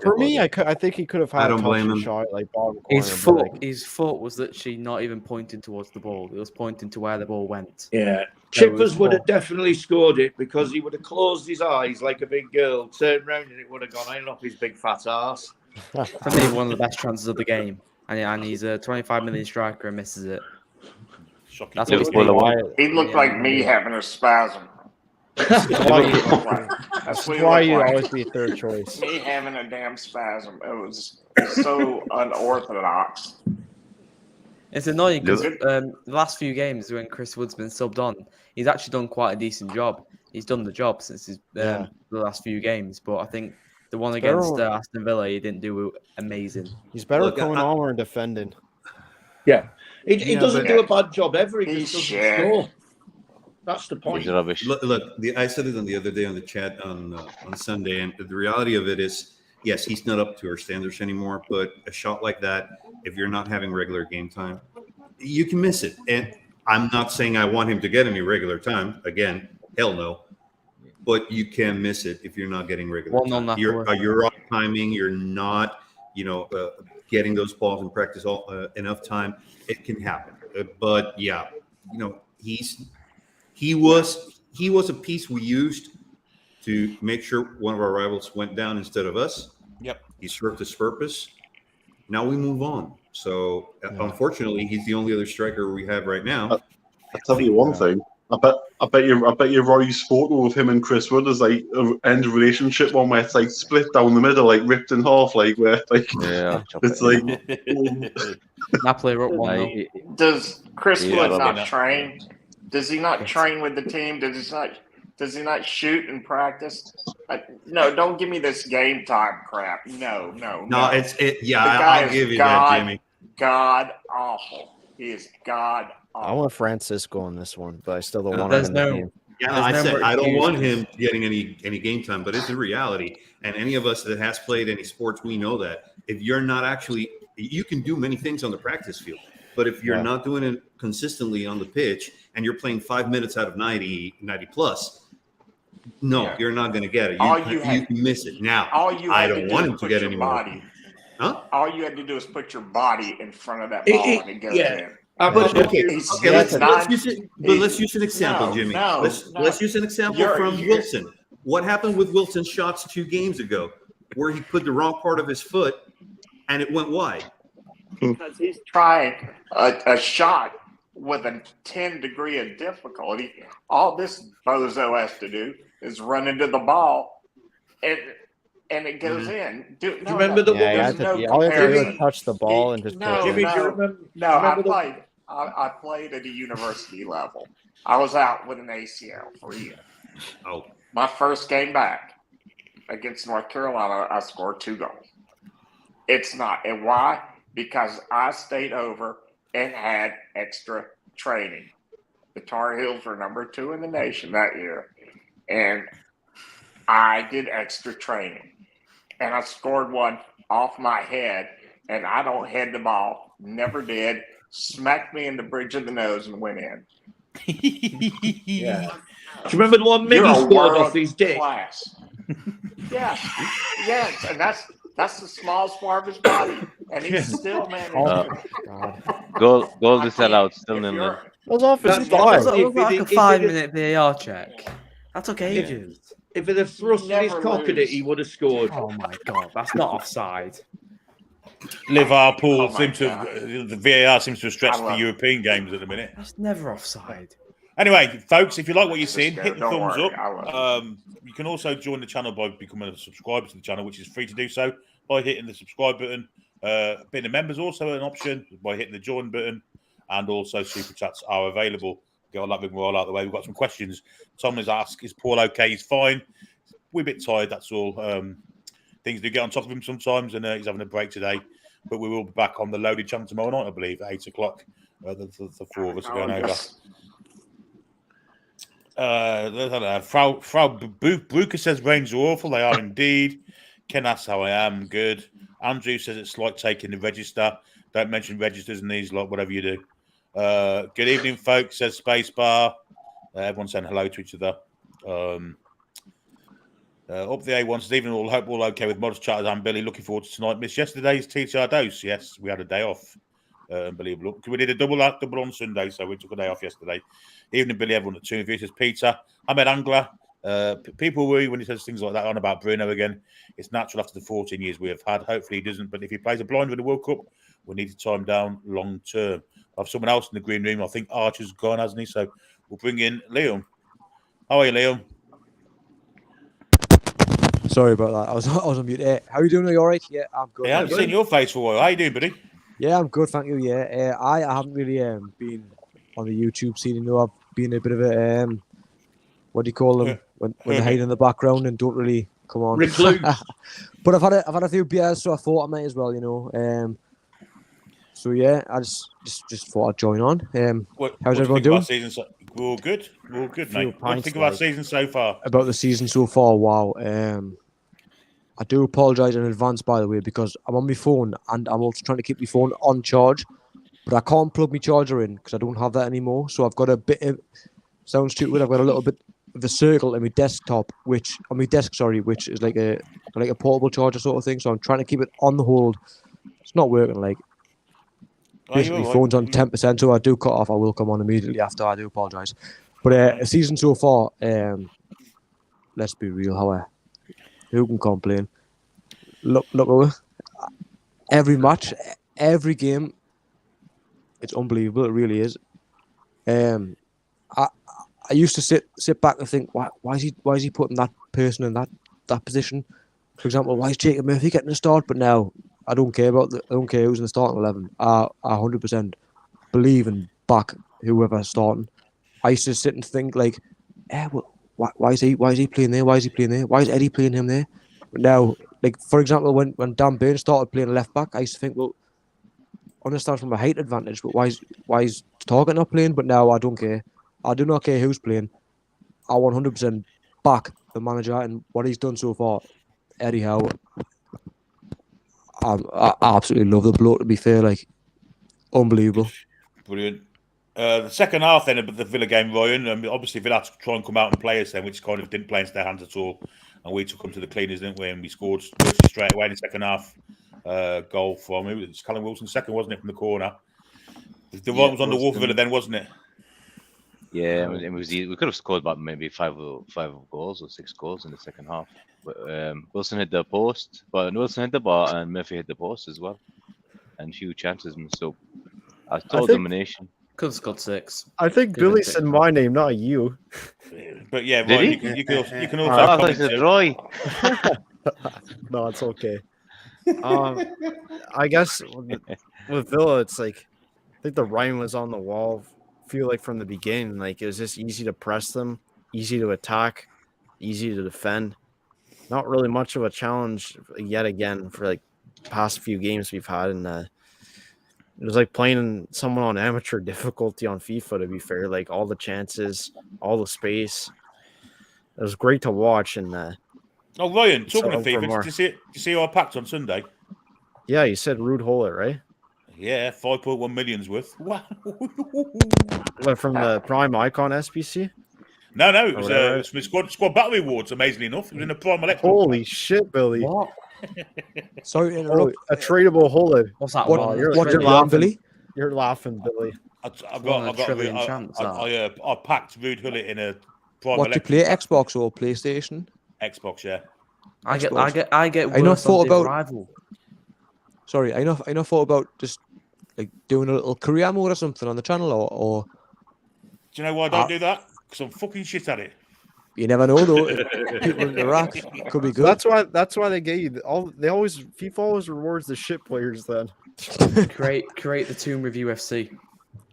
for a me, striker. I think he could have I had a don't blame touch him. shot like bottom corner. His but, like, foot was literally not even pointing towards the ball. It was pointing to where the ball went. Yeah. So it was Chippers would have more- definitely scored it because he would have closed his eyes like a big girl, turned round and it would have gone in off his big fat ass. For me, one of the best chances of the game. And he's a 25 million striker and misses it. Shocking. That's what he's Liverpool paid away. for. He looked like me having a spasm. That's why you, That's that's what he why looked you like. always be third choice. Me having a damn spasm. It was so unorthodox. It's annoying because Good. the last few games when Chris Wood's been subbed on, he's actually done quite a decent job. He's done the job since the last few games. But I think the one against Aston Villa, he didn't do amazing. He's better Look, coming on and defending. Yeah. He doesn't but- do a bad job ever. He He's just doesn't shit. score. That's the point. He's rubbish. Look, I said it on the other day on the chat on Sunday, and the reality of it is, yes, he's not up to our standards anymore. But a shot like that, if you're not having regular game time, you can miss it. And I'm not saying I want him to get any regular time. Again, hell no. But you can miss it if you're not getting regular Well, no, time. not You're off timing. You're not, getting those balls in practice enough time. It can happen. But yeah, he was a piece we used to make sure one of our rivals went down instead of us. Yep. He served his purpose. Now we move on. So unfortunately, he's the only other striker we have right now. I'll tell you one thing. I bet you Roy's photo of him and Chris Wood is like an end relationship one where it's like split down the middle, like ripped in half, like where like it's like Napoli wrote one though. Does Chris Yeah, Wood Robert. not train? Does he not train with the team? Does he not shoot in practice? No, don't give me this game time crap. No. No, The guy I'll is give you God, that, Jimmy. God awful. He is God I awful. want Francisco on this one, but I still don't want him There's in the no- game. Yeah, There's I no said more I don't want excuses. him getting any game time, but it's a reality. And any of us that has played any sports, we know that if you're not actually, you can do many things on the practice field, but if you're not doing it consistently on the pitch and you're playing 5 minutes out of 90 plus, you're not going to get it. You can miss it. Now, I don't want him to get any more. Huh? All you had to do is put your body in front of that ball and it goes in. But let's use an example, No, Jimmy. no, Let's use an example from Wilson. What happened with Wilson's shots 2 games ago, where he put the wrong part of his foot and it went wide? Because he's trying a shot with a 10 degree of difficulty. All this bozo has to do is run into the ball and it goes in. Do you remember the all you have to do is touch the ball and just No, push it. I played at a university level. I was out with an ACL for a year. Oh. My first game back against North Carolina, I scored 2 goals. It's not. And why? Because I stayed over and had extra training. The Tar Heels were number 2 in the nation that year. And I did extra training. And I scored one off my head. And I don't head the ball. Never did. Smacked me in the bridge of the nose and went in. Yeah. Do you remember the one You're Miggy a scored off his dick? class. Yes, and that's the smallest part of his body, and he's still managed. Goal disallowed, still nil. That was off his That thigh. was like a 5-minute VAR check. That took ages. If it had thrust his Never cock at it, lose. he would have scored. Oh my god, that's not offside. Liverpool Oh my seems to the VAR seems to have stretched I the love European games at the minute. That's never offside. Anyway, folks, if you like what you're Just seeing, go, hit the don't thumbs worry, I love up. You can also join the channel by becoming a subscriber to the channel, which is free to do so by hitting the subscribe button. Being a member is also an option by hitting the join button, and also super chats are available. Get all that roll out of the way. We've got some questions. Tom has asked, is Paul okay? He's fine. We're a bit tired, that's all. Things do get on top of him sometimes, and he's having a break today. But we will be back on the loaded channel tomorrow night, I believe, at 8 o'clock. The 4 of us are going over. Frau Bruker says Rangers are awful. They are indeed. Ken asks how I am. Good. Andrew says it's like taking the register. Don't mention registers in these, like whatever you do. Good evening, folks, says Spacebar. Everyone's saying hello to each other. Up the A1 says, even all hope all okay with modest charters and Billy. Looking forward to tonight. Missed yesterday's TTR dose. Yes, we had a day off. Unbelievable. We did a double on Sunday, so we took a day off yesterday. Evening, Billy. Everyone at Toon. Says Peter. Ahmed Angler. People worry when he says things like that on about Bruno again. It's natural after the 14 years we have had. Hopefully he doesn't. But if he plays a blind with the World Cup, we need to tie him down long term. I have someone else in the green room. I think Archer's gone, hasn't he? So we'll bring in Liam. How are you, Liam? Sorry about that. I was on mute. How are you doing? Are you all right? Yeah, I'm good. Yeah, I haven't seen your face for a while. How you doing, buddy? Yeah, I'm good, thank you. Yeah, I haven't really been on the YouTube scene. You know, I've been a bit of a what do you call them when they hide in the background and don't really come on. Recluse. But I've had a few beers, so I thought I might as well. You know. So yeah, I just thought I'd join on. How's everyone doing? We're all good. We're all good, mate. What do you think of our season so far? About the season so far, wow. I do apologise in advance, by the way, because I'm on my phone and I'm also trying to keep my phone on charge, but I can't plug my charger in because I don't have that anymore. So I've got a bit of, sounds stupid, I've got a little bit of a circle in my desktop, which is like a portable charger sort of thing. So I'm trying to keep it on the hold. It's not working. Like basically, my phone's on 10%, so I do cut off. I will come on immediately after. I do apologise, but a season so far, let's be real, who can complain? Look, every match, every game, it's unbelievable. It really is. I used to sit back and think, why is he putting that person in that position? For example, why is Jacob Murphy getting a start? But now I don't care I don't care who's in the starting 11. I 100% believe and back whoever's starting. I used to sit and think like, why is he playing there? Why is he playing there? Why is Eddie playing him there? But now, like for example, when Dan Burn started playing left back, I used to think, well, I understand from a height advantage, but why is Target not playing? But now I don't care. I do not care who's playing. I 100% back the manager and what he's done so far. Eddie Howe. I absolutely love the bloke. To be fair, like unbelievable. Brilliant. The second half then of the Villa game, Ryan, obviously Villa had to try and come out and play us then, which kind of didn't play into their hands at all. And we took them to the cleaners, didn't we? And we scored straight away in the second half. Goal from it was Callum Wilson, second, wasn't it, from the corner? The right was on the wall for Villa then, wasn't it? Yeah, it was. We could have scored about maybe five goals or 6 goals in the second half. But Wilson hit the post, but Wilson hit the bar and Murphy hit the post as well, and few chances. And so, total domination. Could have scored 6. I think Billy said my name, not you. But yeah, Did right. he? You can also. I thought he said Roy. No, it's okay. I guess with Villa, it's like I think the writing was on the wall. Feel like from the beginning, like it was just easy to press them, easy to attack, easy to defend. Not really much of a challenge yet again for like past few games we've had, and it was like playing someone on amateur difficulty on FIFA. To be fair, like all the chances, all the space, it was great to watch. And oh, Ryan, talking of FIFA, did you see our packed on Sunday? Yeah, you said Rude Holler, right? Yeah, 5.1 million's worth. Wow. What, from the Prime Icon SBC? No, it was squad battery awards. Amazingly enough, it was in the Prime Electrical. Holy shit, Billy! What? Sorry to interrupt. A tradable Holler. What's that? What You're laughing, Billy? You're laughing, Billy. I packed Rude Hullet in a Prime What do you play? Xbox or PlayStation? Xbox, yeah. I get. I not thought about. Rival. Sorry, I not thought about just like doing a little career mode or something on the channel, or. Do you know why I don't do that? Because I'm fucking shit at it. You never know though. If people interact, could be good. That's why they get you FIFA always rewards the shit players then. create the Toon Review FC.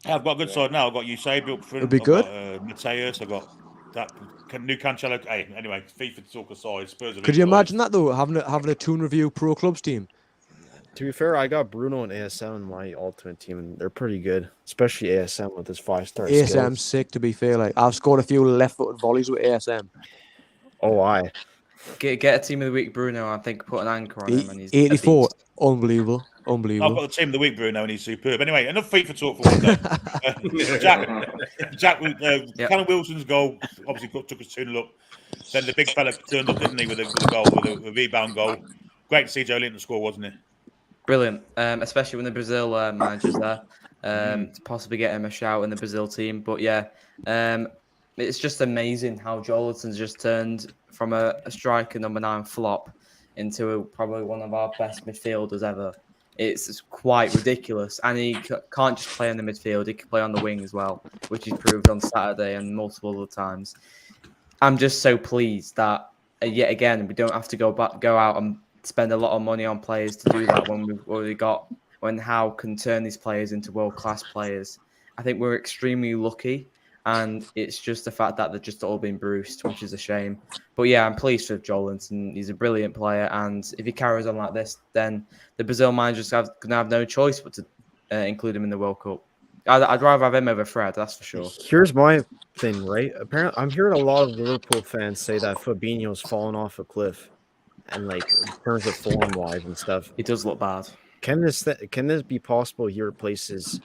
I've got a good side now. I've got Eusebio up front. It'll be good. Mateus. I've got that new Cancelo. Hey, anyway, FIFA to talk aside. Spurs. Could you imagine that though? Having a Toon Review Pro Clubs team. To be fair, I got Bruno and ASM in my ultimate team, and they're pretty good, especially ASM with his 5-star. ASM's sick. To be fair, like I've scored a few left-footed volleys with ASM. Oh, I get a team of the week, Bruno. I think put an anchor on him. And he's 84, unbelievable. I've got Unbelievable. the team of the week, Bruno, and he's superb. Anyway, enough FIFA talk for one day. Jack, Callum Wilson's goal obviously took us 2-0 up. Then the big fella turned up, didn't he, with a goal, with a rebound goal. Great to see Joelington score, wasn't it? Brilliant, especially when the Brazil manager's there. To possibly get him a shout in the Brazil team. But yeah, it's just amazing how Joelington's just turned from a striker number 9 flop into probably one of our best midfielders ever. It's quite ridiculous. And he can't just play in the midfield, he can play on the wing as well, which he proved on Saturday and multiple other times. I'm just so pleased that yet again we don't have to go out and spend a lot of money on players to do that when Howe can turn these players into world-class players. I think we're extremely lucky, and it's just the fact that they've just all been bruised, which is a shame. But yeah, I'm pleased for Joelington. He's a brilliant player, and if he carries on like this, then the Brazil managers going to have no choice but to include him in the World Cup. I'd rather have him over Fred, that's for sure. Here's my thing, right? Apparently, I'm hearing a lot of Liverpool fans say that Fabinho's fallen off a cliff, and like in terms of form-wise and stuff. He does look bad. Can this be possible? He replaces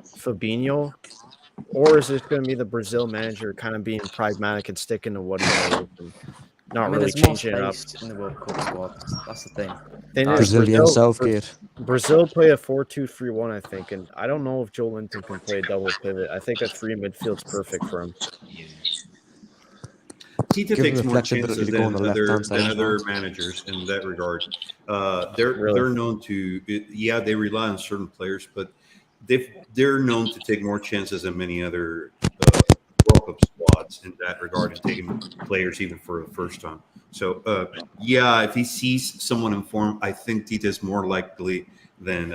Fabinho, or is this going to be the Brazil manager kind of being pragmatic and sticking to what he knows, and not really changing it up? In the World Cup squad. That's the thing. Brazilian Southgate. Brazil play a 4-2-3-1, I think, and I don't know if Joelington can play a double pivot. I think a 3 midfield's perfect for him. Tita takes more chances than other managers in that regard. They're known to, they rely on certain players, but they're known to take more chances than many other World Cup squads in that regard, and taking players even for the first time. So, if he sees someone in form, I think Tita's more likely than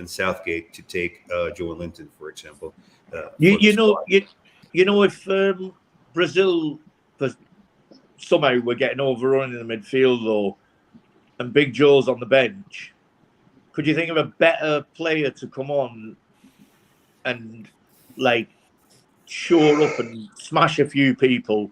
Southgate to take Joelington, for example. If Brazil somehow we're getting overrun in the midfield though, and Big Joe's on the bench, could you think of a better player to come on and like shore up and smash a few people?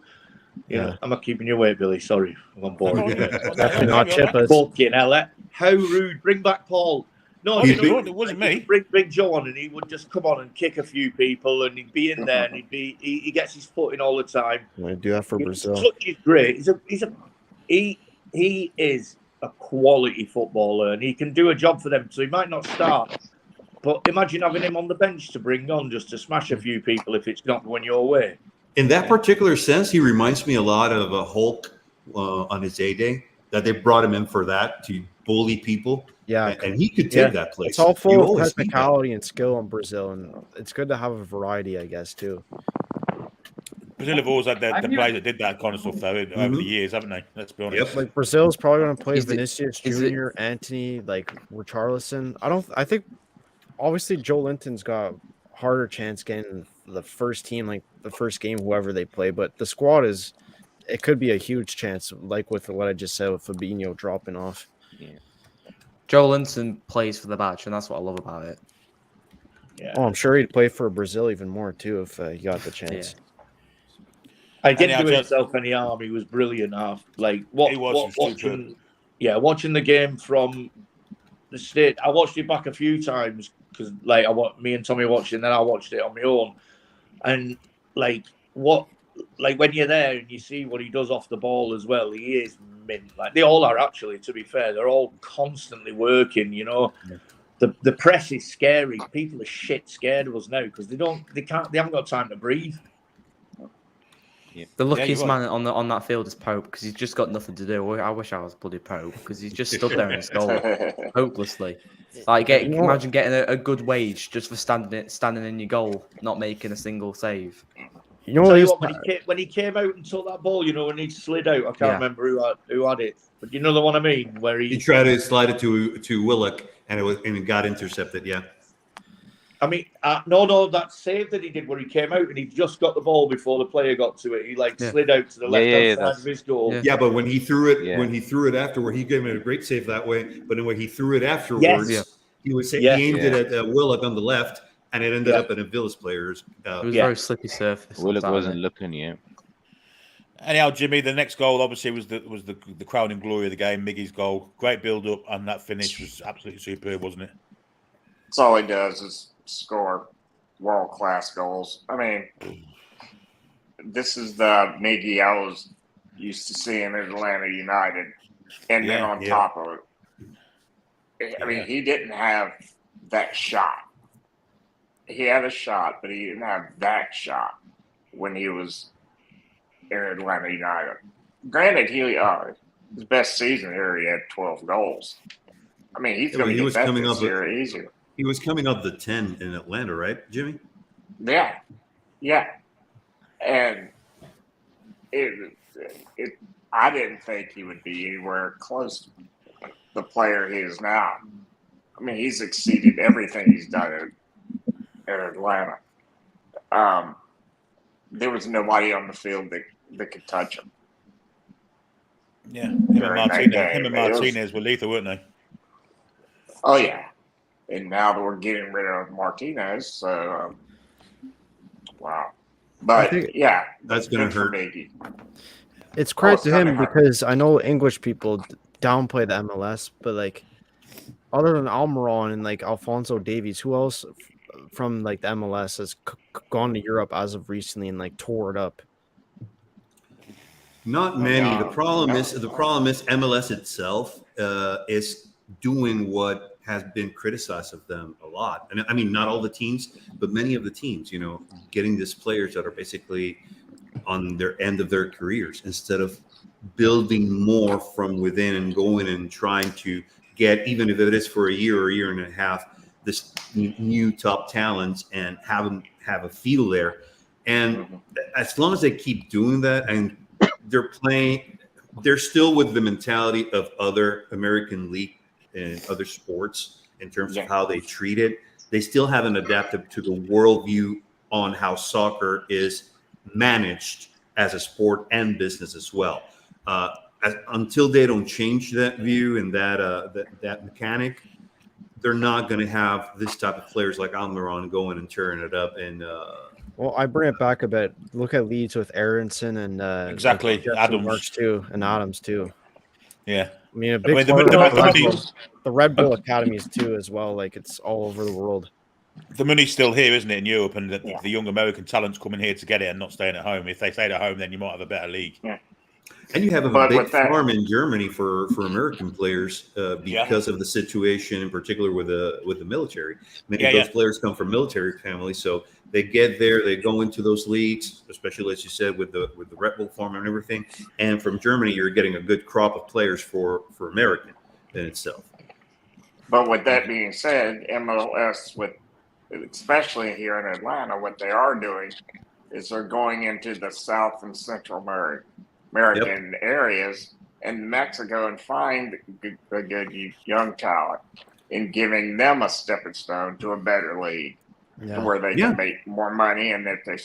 I'm not keeping you away, Billy. Sorry, I'm on board. Not Chippers. Fucking hell, how rude! Bring back Paul. No, it wasn't me. Bring Big Joe on, and he would just come on and kick a few people, and he'd be in there, and he gets his foot in all the time. I do that for Brazil. His touch is great. He is a quality footballer, and he can do a job for them. So he might not start, but imagine having him on the bench to bring on just to smash a few people if it's not going your way. In that particular sense, he reminds me a lot of a Hulk on his A-Day, that they brought him in for that, to bully people. Yeah, and he could take that place. It's all full of technicality and skill in Brazil, and it's good to have a variety, I guess, too. Brazil have always had the players that did that kind of stuff, though, over the years, haven't they? Let's be honest. Like Brazil's probably going to play Vinicius Jr., Antony, like Richarlison. I think obviously Joelinton's got a harder chance getting the first team, like the first game, whoever they play. But the squad it could be a huge chance, like with what I just said with Fabinho dropping off. Yeah. Joelinton plays for the badge, and that's what I love about it. Yeah. Oh, I'm sure he'd play for Brazil even more too if he got the chance. I didn't do himself any harm. He was brilliant. Watching the game from the state. I watched it back a few times because, me and Tommy watched it, and then I watched it on my own. And when you're there and you see what he does off the ball as well, he is mint. Like they all are, actually. To be fair, they're all constantly working. You know, the press is scary. People are shit scared of us now because they haven't got time to breathe. Yeah. The luckiest man on that field is Pope because he's just got nothing to do. I wish I was bloody Pope because he's just stood there in his goal hopelessly. Imagine getting a good wage just for standing in your goal, not making a single save. You know when he came out and took that ball, when he slid out, I can't remember who had it, but you know the one I mean, where he tried to slide it to Willock and it got intercepted. Yeah. I mean, no, that save that he did where he came out and he just got the ball before the player got to it. He slid out to the left side of his goal. Yeah, but when he threw it afterward, he gave him a great save that way. But when he threw it afterwards, he aimed it at Willock on the left, and it ended up in a Villas player's. It was a very slippy surface. Willock wasn't looking yet. Anyhow, Jimmy, the next goal obviously was the crowning glory of the game, Miggy's goal. Great build up, and that finish was absolutely superb, wasn't it? That's all he does is score world-class goals. I mean, this is the Miggy I was used to seeing at Atlanta United. And then on top of it, I mean, he didn't have that shot. He had a shot, but he didn't have that shot when he was in Atlanta United. Granted, his best season here, he had 12 goals. I mean, he's going to get that this year easier. He was coming up the 10 in Atlanta, right, Jimmy? Yeah. And I didn't think he would be anywhere close to the player he is now. I mean, he's exceeded everything he's done at Atlanta. There was nobody on the field that could touch him. Yeah, him and Martinez were lethal, weren't they? Oh, yeah. And now that we're getting rid of Martinez, so wow. But that's going to hurt. Biggie. It's credit to him because I know English people downplay the MLS, but like other than Almiron and like Alphonso Davies, who else from like the MLS has gone to Europe as of recently and like tore it up? Not many. The problem is MLS itself is doing what has been criticized of them a lot. And I mean, not all the teams, but many of the teams, getting these players that are basically on their end of their careers instead of building more from within and going and trying to get, even if it is for a year or a year and a half, this new top talents and have them have a feel there. And as long as they keep doing that and they're still with the mentality of other American league and other sports in terms of how they treat it. They still haven't adapted to the worldview on how soccer is managed as a sport and business as well. Until they don't change that view and that mechanic, they're not going to have this type of players like Almiron going and tearing it up. And well, I bring it back a bit. Look at Leeds with Aronson and exactly Adams too, and Adams too. Yeah, I mean a big part of the Red Bull academies too as well. Like it's all over the world. The money's still here, isn't it, in Europe? And the young American talents coming here to get it and not staying at home. If they stayed at home, then you might have a better league. Yeah. And you have a big farm in Germany for American players because of the situation, in particular with the military. Many of those players come from military families, so they get there, they go into those leagues, especially as you said with the Red Bull farm and everything. And from Germany, you're getting a good crop of players for American in itself. But with that being said, MLS, especially here in Atlanta, what they are doing is they're going into the South and Central American areas and Mexico and find the good young talent and giving them a stepping stone to a better league where they can make more money. And if they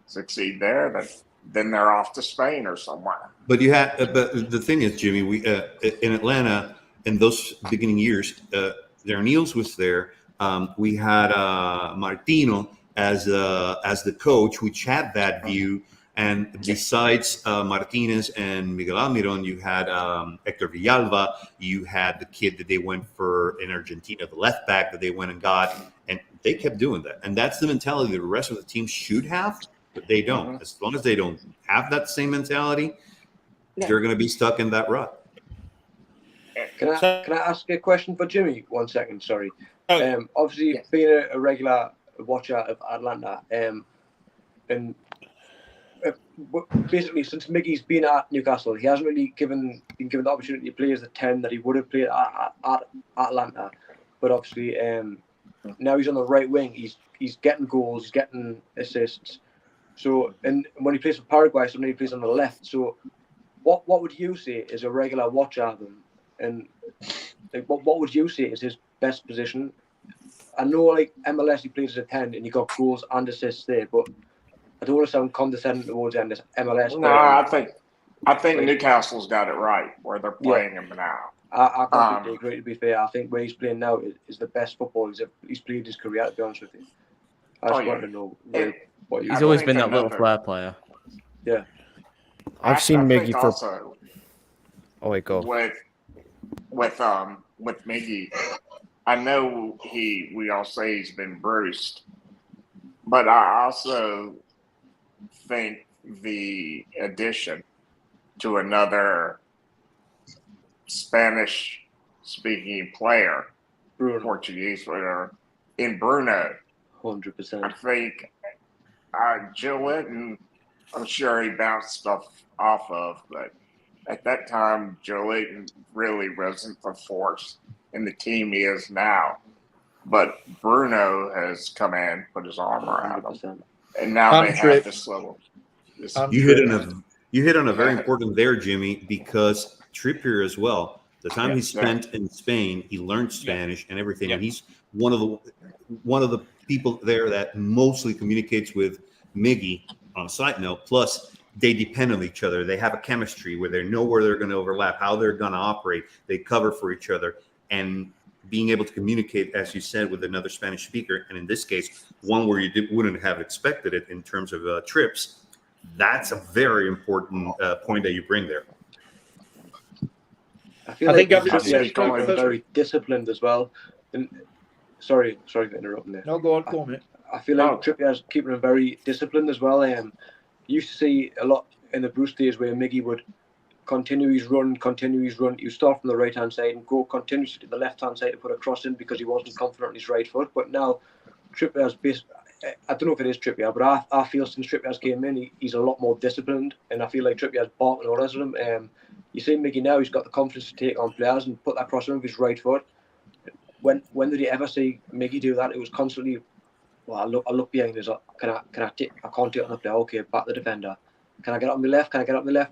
succeed there, then they're off to Spain or somewhere. But but the thing is, Jimmy, we in Atlanta in those beginning years, their Niels was there. We had Martino as the coach, which had that view. And besides Martinez and Miguel Almiron, you had Hector Villalba. You had the kid that they went for in Argentina, the left back that they went and got. And they kept doing that. And that's the mentality that the rest of the team should have, but they don't. Mm-hmm. As long as they don't have that same mentality, they're going to be stuck in that rut. Can I ask a question for Jimmy? 1 second, sorry. Obviously, being a regular watcher of Atlanta, and basically since Miggy's been at Newcastle, he hasn't really been given the opportunity to play as the 10 that he would have played at Atlanta. But obviously, now he's on the right wing. He's getting goals, he's getting assists. So, and when he plays for Paraguay, sometimes he plays on the left. So, what would you say as a regular watcher of him? And like, what would you say is his best position? I know, like MLS, he plays as a 10 and he got goals and assists there, but I don't want to sound condescending towards him. This MLS. No, I think Newcastle's got it right where they're playing him now. I completely agree. To be fair, I think where he's playing now is the best football he's played his career. To be honest with you, I just want to know what he's always been that little flair player. Yeah, I've seen Miggy for. Also, Oh wait, go with Miggy. I know we all say he's been bruised, but I also think the addition to another Spanish-speaking player, Bruno. Portuguese, whatever, in Bruno, 100%. I think Joelington, I'm sure he bounced stuff off of, but at that time, Joelington really wasn't the force in the team he is now. But Bruno has come in, put his arm around him, and now they have this little. You hit on a very important there, Jimmy, because Trippier as well. The time he spent in Spain, he learned Spanish and everything, and he's one of the people there that mostly communicates with Miggy. On a side note, plus they depend on each other. They have a chemistry where they know where they're going to overlap, how they're going to operate. They cover for each other, and being able to communicate, as you said, with another Spanish speaker, and in this case, one where you wouldn't have expected it in terms of trips. That's a very important point that you bring there. I feel like Trippier's very disciplined as well. And sorry for interrupting there. No, go on, mate. I feel like Trippier's keeping him very disciplined as well. You used to see a lot in the Bruce days where Miggy would continue his run. You start from the right-hand side and go continuously to the left-hand side to put a cross in because he wasn't confident on his right foot. But now Trippier's I don't know if it is Trippier, but I feel since Trippier's came in, he's a lot more disciplined, and I feel like Trippier's barking orders at him. You see Miggy now, he's got the confidence to take on players and put that cross in with his right foot. When did you ever see Miggy do that? It was constantly, well, I look behind us. I can't take on the player. Okay, back the defender. Can I get up on my left?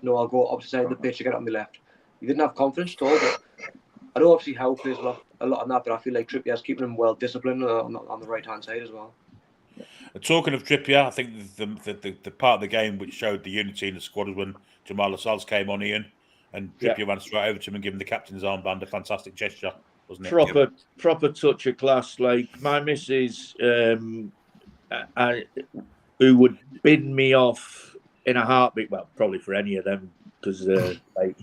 No, I'll go opposite side of the pitch to get up on my left. He didn't have confidence at all. But I know obviously Howe plays a lot on that, but I feel like Trippier's keeping him well disciplined on the right hand side as well. Talking of Trippier, I think the part of the game which showed the unity in the squad was when Jamal Lascelles came on, Ian, and Trippier ran straight over to him and gave him the captain's armband. A fantastic gesture, wasn't it? Proper touch of class. Like my missus, who would bin me off in a heartbeat. Well, probably for any of them, because like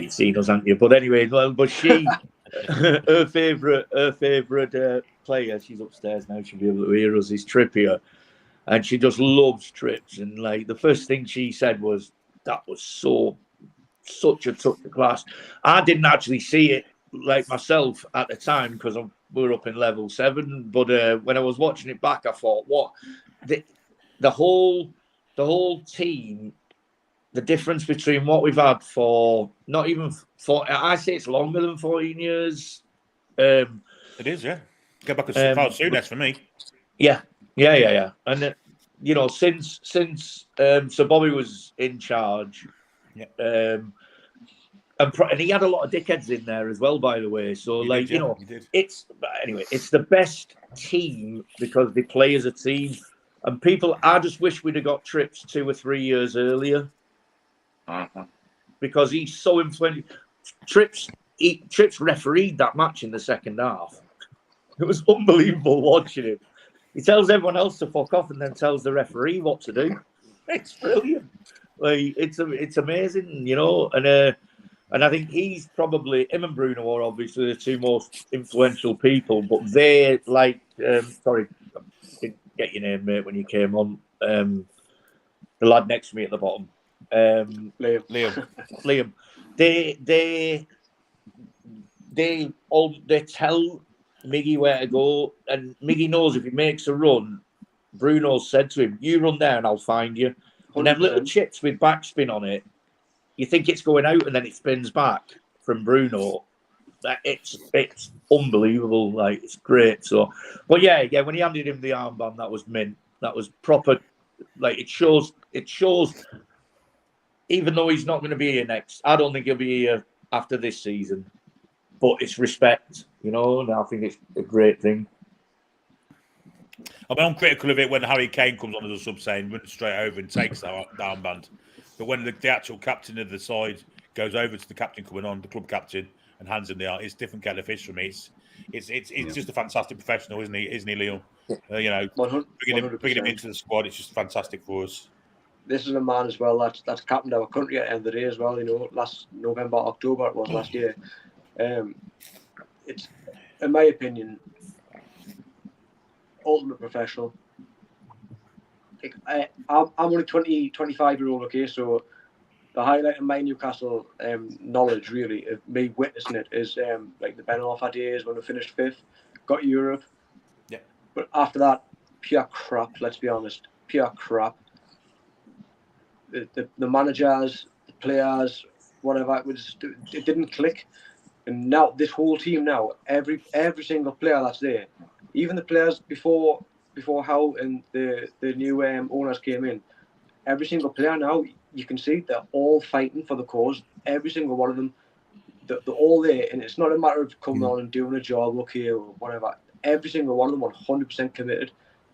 you've seen us, haven't you? But anyway, but she, her favourite player, she's upstairs now, she'll be able to hear us, is Trippier, and she just loves Trips. And like the first thing she said was, that was such a touch of class. I didn't actually see it like myself at the time because we were up in level 7, but when I was watching it back, I thought, what the whole team, the difference between what we've had for not even I say it's longer than 14 years. It is, yeah. Go back as far as Souness for me. Yeah. And since Sir Bobby was in charge, and he had a lot of dickheads in there as well, by the way. So it's the best team because they play as a team. And I just wish we'd have got Trips 2 or 3 years earlier. Because he's so influential. Trips refereed that match in the second half. It was unbelievable watching him. He tells everyone else to fuck off and then tells the referee what to do. It's brilliant. Like it's amazing, and I think he's probably, him and Bruno are obviously the two most influential people, but they're like, sorry, I didn't get your name, mate, when you came on. The lad next to me at the bottom. Liam. They tell Miggy where to go, and Miggy knows if he makes a run, Bruno said to him, "You run there and I'll find you." 100%. And them little chips with backspin on it, you think it's going out and then it spins back from Bruno. It's unbelievable. Like, it's great. So, but yeah, when he handed him the armband, that was mint. That was proper. Like, it shows. Even though he's not going to be here next, I don't think he'll be here after this season. But it's respect, and I think it's a great thing. I mean, I'm critical of it when Harry Kane comes on as a sub saying, runs straight over and takes that armband. But when the actual captain of the side goes over to the captain coming on, the club captain, and hands him the art, it's different kettle of fish for me. It's just a fantastic professional, isn't he, Liam? 100%. Bringing him into the squad, it's just fantastic for us. This is a man as well that's captained our country at the end of the day as well. Last November, October it was last year. in my opinion, ultimate professional. I'm only 25-year-old, okay, so the highlight of my Newcastle knowledge, really, of me witnessing it, is like the Ben Arfa days when we finished 5th, got Europe. Yeah. But after that, pure crap, let's be honest. Pure crap. The managers, the players, whatever, it didn't click. And now this whole team now, every single player that's there, even the players before Howe and the new owners came in, every single player now, you can see they're all fighting for the cause. Every single one of them, they're all there, and it's not a matter of coming on and doing a job, okay, or whatever. Every single one of them 100% committed.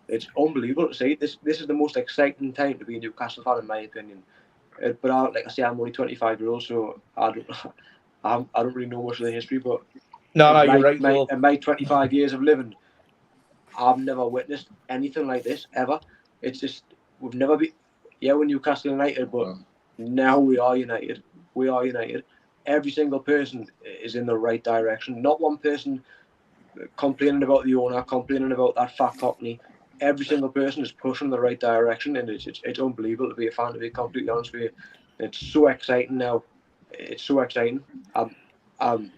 It's unbelievable to see. This is the most exciting time to be a Newcastle fan, in my opinion. But like I say, I'm only 25-year-old, so I don't really know much of the history. But you're right. In my 25 years of living, I've never witnessed anything like this ever. It's just we've never been. Yeah, we're Newcastle United, but now we are United. We are United. Every single person is in the right direction. Not one person complaining about the owner, complaining about that fat cockney. Every single person is pushing in the right direction, and it's unbelievable to be a fan, to be completely honest with you. It's so exciting now. It's so exciting. I'm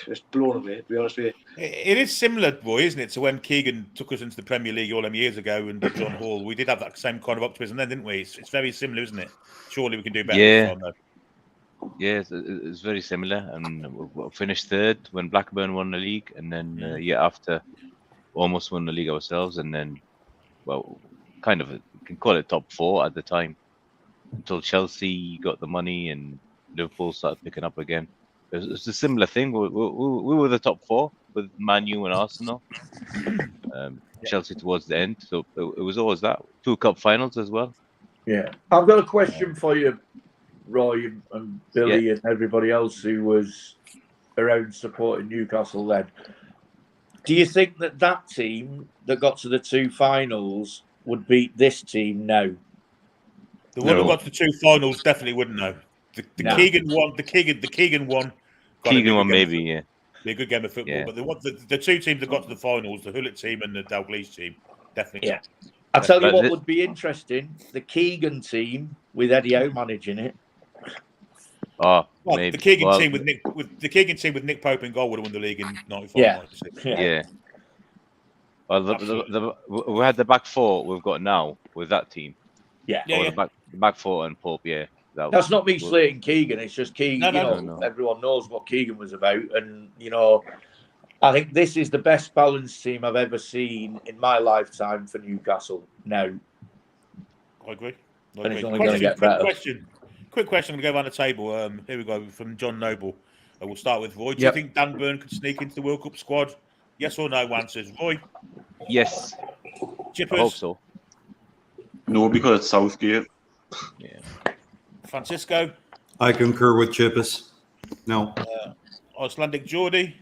just blown away, to be honest with you. It is similar, Roy, isn't it? So when Keegan took us into the Premier League all them years ago and John Hall, we did have that same kind of optimism then, didn't we? It's very similar, isn't it? Surely we can do better this time, though. Yeah, it's very similar. And we finished 3rd when Blackburn won the league, and then year after, almost won the league ourselves, and then, well, kind of, you can call it top 4 at the time, until Chelsea got the money and Liverpool started picking up again. It's a similar thing. We were the top 4 with Man U and Arsenal. Chelsea towards the end, so it was always that. 2 cup finals as well. Yeah, I've got a question for you, Roy and Billy and everybody else who was around supporting Newcastle then. Do you think that team that got to the 2 finals would beat this team now? The one who got to the 2 finals definitely wouldn't know. The Keegan one. The Keegan one. Keegan one, maybe, yeah. Be a good game of football, but the 2 teams that got to the finals, the Hullet team and the Dalglish team, definitely. Yeah. I'll tell you what would be interesting: the Keegan team with Eddie Howe managing it. Oh, well, maybe. The Keegan team with Nick Pope in goal would have won the league in '95. Yeah. Well, we had the back 4 we've got now with that team. Yeah. The back 4 and Pope. Yeah. That's not me slating Keegan. It's just Keegan. No. Everyone knows what Keegan was about, and I think this is the best balanced team I've ever seen in my lifetime for Newcastle. Now, I agree. And it's only going to get better. Quick question. I'm going to go around the table. Here we go from John Noble. We'll start with Roy. Do you think Dan Burn could sneak into the World Cup squad? Yes or no answers. Roy? Yes. Chippers? I hope so. No, because it's Southgate. Yeah. Francisco? I concur with Chippers. No. Icelandic Geordie?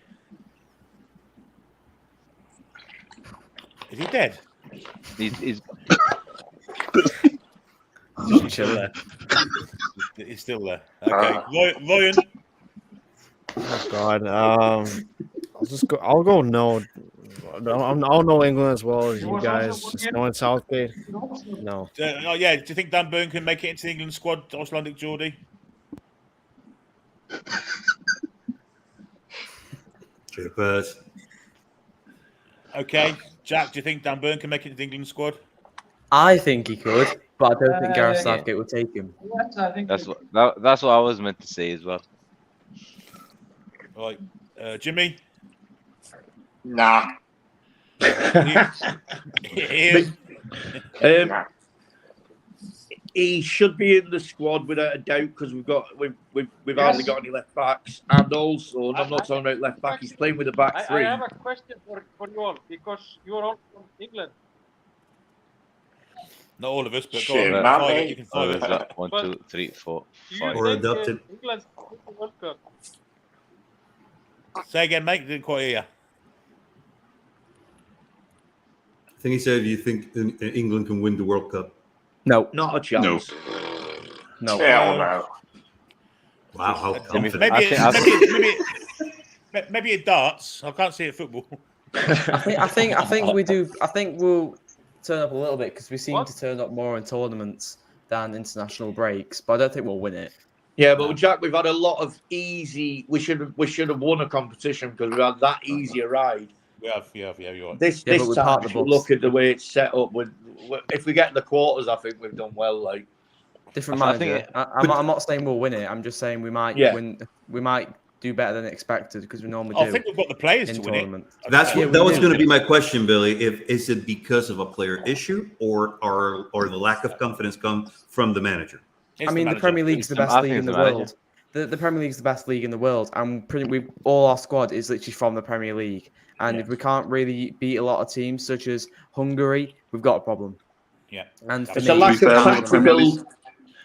Is he dead? He's still there. He's still there. Okay. Ryan? Oh God. I'll go no. I'll know England as well as you guys. Just knowing Southgate. No. Do you think Dan Burn can make it into the England squad, Icelandic Geordie? Chippers. Okay. Jack, do you think Dan Burn can make it into the England squad? I think he could, but I don't think Gareth Southgate would take him. Yes, I think that's what I was meant to say as well. Right. Jimmy? Nah. He should be in the squad without a doubt because we've hardly got any left backs, and also I'm not talking about left back. He's playing with a back 3. I have a question for you all because you are all from England. Not all of us, but Shit, go on. You can find it. 1, 2, 3, 4, 5. Or adopted. England's World Cup. Say again, mate. Didn't quite hear you. I think he said, "You think England can win the World Cup?" No, not a chance. No. Hell no. Wow, how confident. Maybe Maybe at darts. I can't see it at football. I think we do. I think we'll turn up a little bit because we seem to turn up more in tournaments than international breaks. But I don't think we'll win it. Yeah, but Jack, we've had a lot of easy. We should have won a competition because we had that easier ride. We have, you're right. This time, if you look at the way it's set up, if we get the quarters, I think we've done well. Like different manager. I'm not saying we'll win it. I'm just saying we might win. We might do better than expected because we normally do. I think we've got the players to win it. That was going to be my question, Billy. Is it because of a player issue or the lack of confidence come from the manager? I mean, the Premier League's the best league in the world. The Premier League's the best league in the world, and all our squad is literally from the Premier League. And if we can't really beat a lot of teams such as Hungary, we've got a problem. Yeah, and it's a lack of tactical.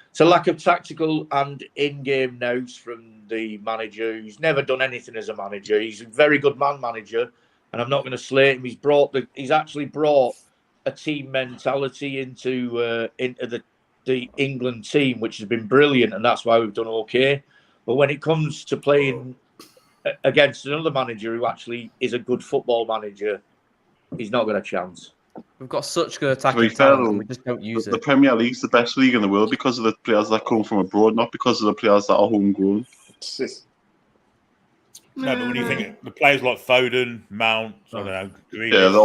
It's a lack of tactical and in-game nous from the manager. He's never done anything as a manager. He's a very good man manager, and I'm not going to slate him. He's actually brought a team mentality into the England team, which has been brilliant, and that's why we've done okay. But when it comes to playing against another manager who actually is a good football manager, he's not got a chance. We've got such good attacking talent, and we just don't use it. The Premier League's the best league in the world because of the players that come from abroad, not because of the players that are homegrown. No, but when you think the players like Foden, Mount, I don't know, Grealish, yeah, the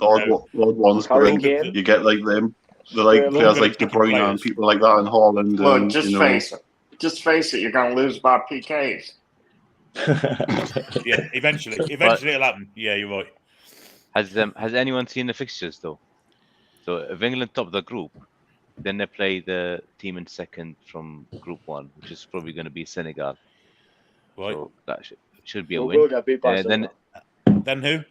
odd ones, but then you get like them. They're like players like De Bruyne and people like that in Holland. Well, and, just face it, you're going to lose by PKs. Yeah, eventually it'll happen. Yeah, you're right. Has anyone seen the fixtures though? So if England top the group, then they play the team in second from Group 1, which is probably going to be Senegal. Right. So that should be a win. Then who?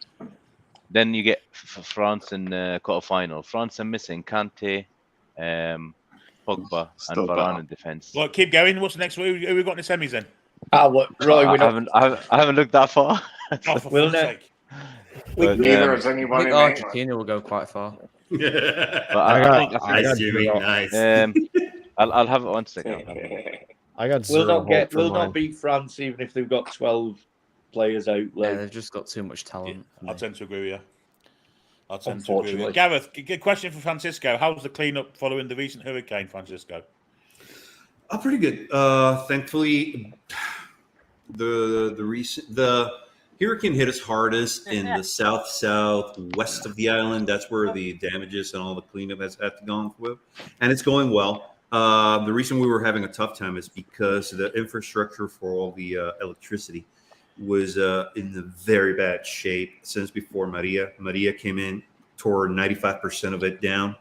Then you get France in quarter-final. France are missing Kante, Pogba, and Varane in defence. Well, keep going. What's the next? Who we got in the semis then? I haven't looked that far. Oh, for fuck's sake. Neither has anybody. I think Argentina will go quite far. But I think nice. I'll have it 1 second. I got we'll not beat France even if they've got 12 players out. Yeah, they've just got too much talent. I tend to agree with you. Gareth, good question for Francisco. How was the cleanup following the recent hurricane, Francisco? Pretty good. Thankfully, the hurricane hit us hardest in the southwest of the island. That's where the damages and all the cleanup has had to go with, and it's going well. The reason we were having a tough time is because the infrastructure for all the electricity was in the very bad shape since before Maria. Maria came in, tore 95% of it down,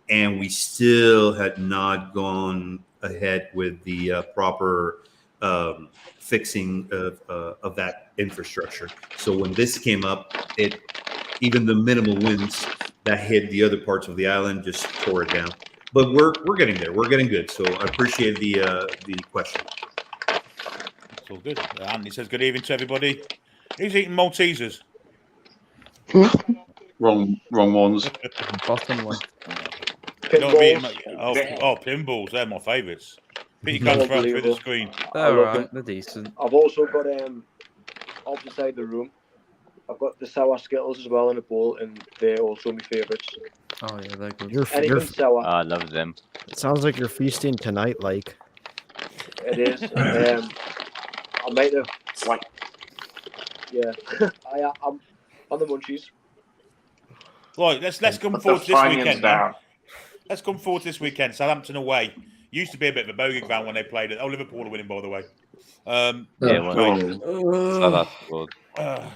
and we still had not gone ahead with the proper fixing of that infrastructure. So when this came up, even the minimal winds that hit the other parts of the island just tore it down. But we're getting there. We're getting good. So I appreciate the question. It's all good. Andy says good evening to everybody. Who's eating Maltesers? Wrong ones. Bottom one. Pinballs. They're my favourites. But you can't throw through the screen. They're decent. I've also got off the side of the room. I've got the sour Skittles as well in a bowl, and they're also my favourites. Oh yeah, they're good. Anything sour. I love them. It sounds like you're feasting tonight, like. It is. I might have. Yeah, I'm on the munchies. Right, let's come forward to this weekend now. Let's come forward to this weekend. Southampton away. Used to be a bit of a bogey ground when they played it. Oh, Liverpool are winning, by the way.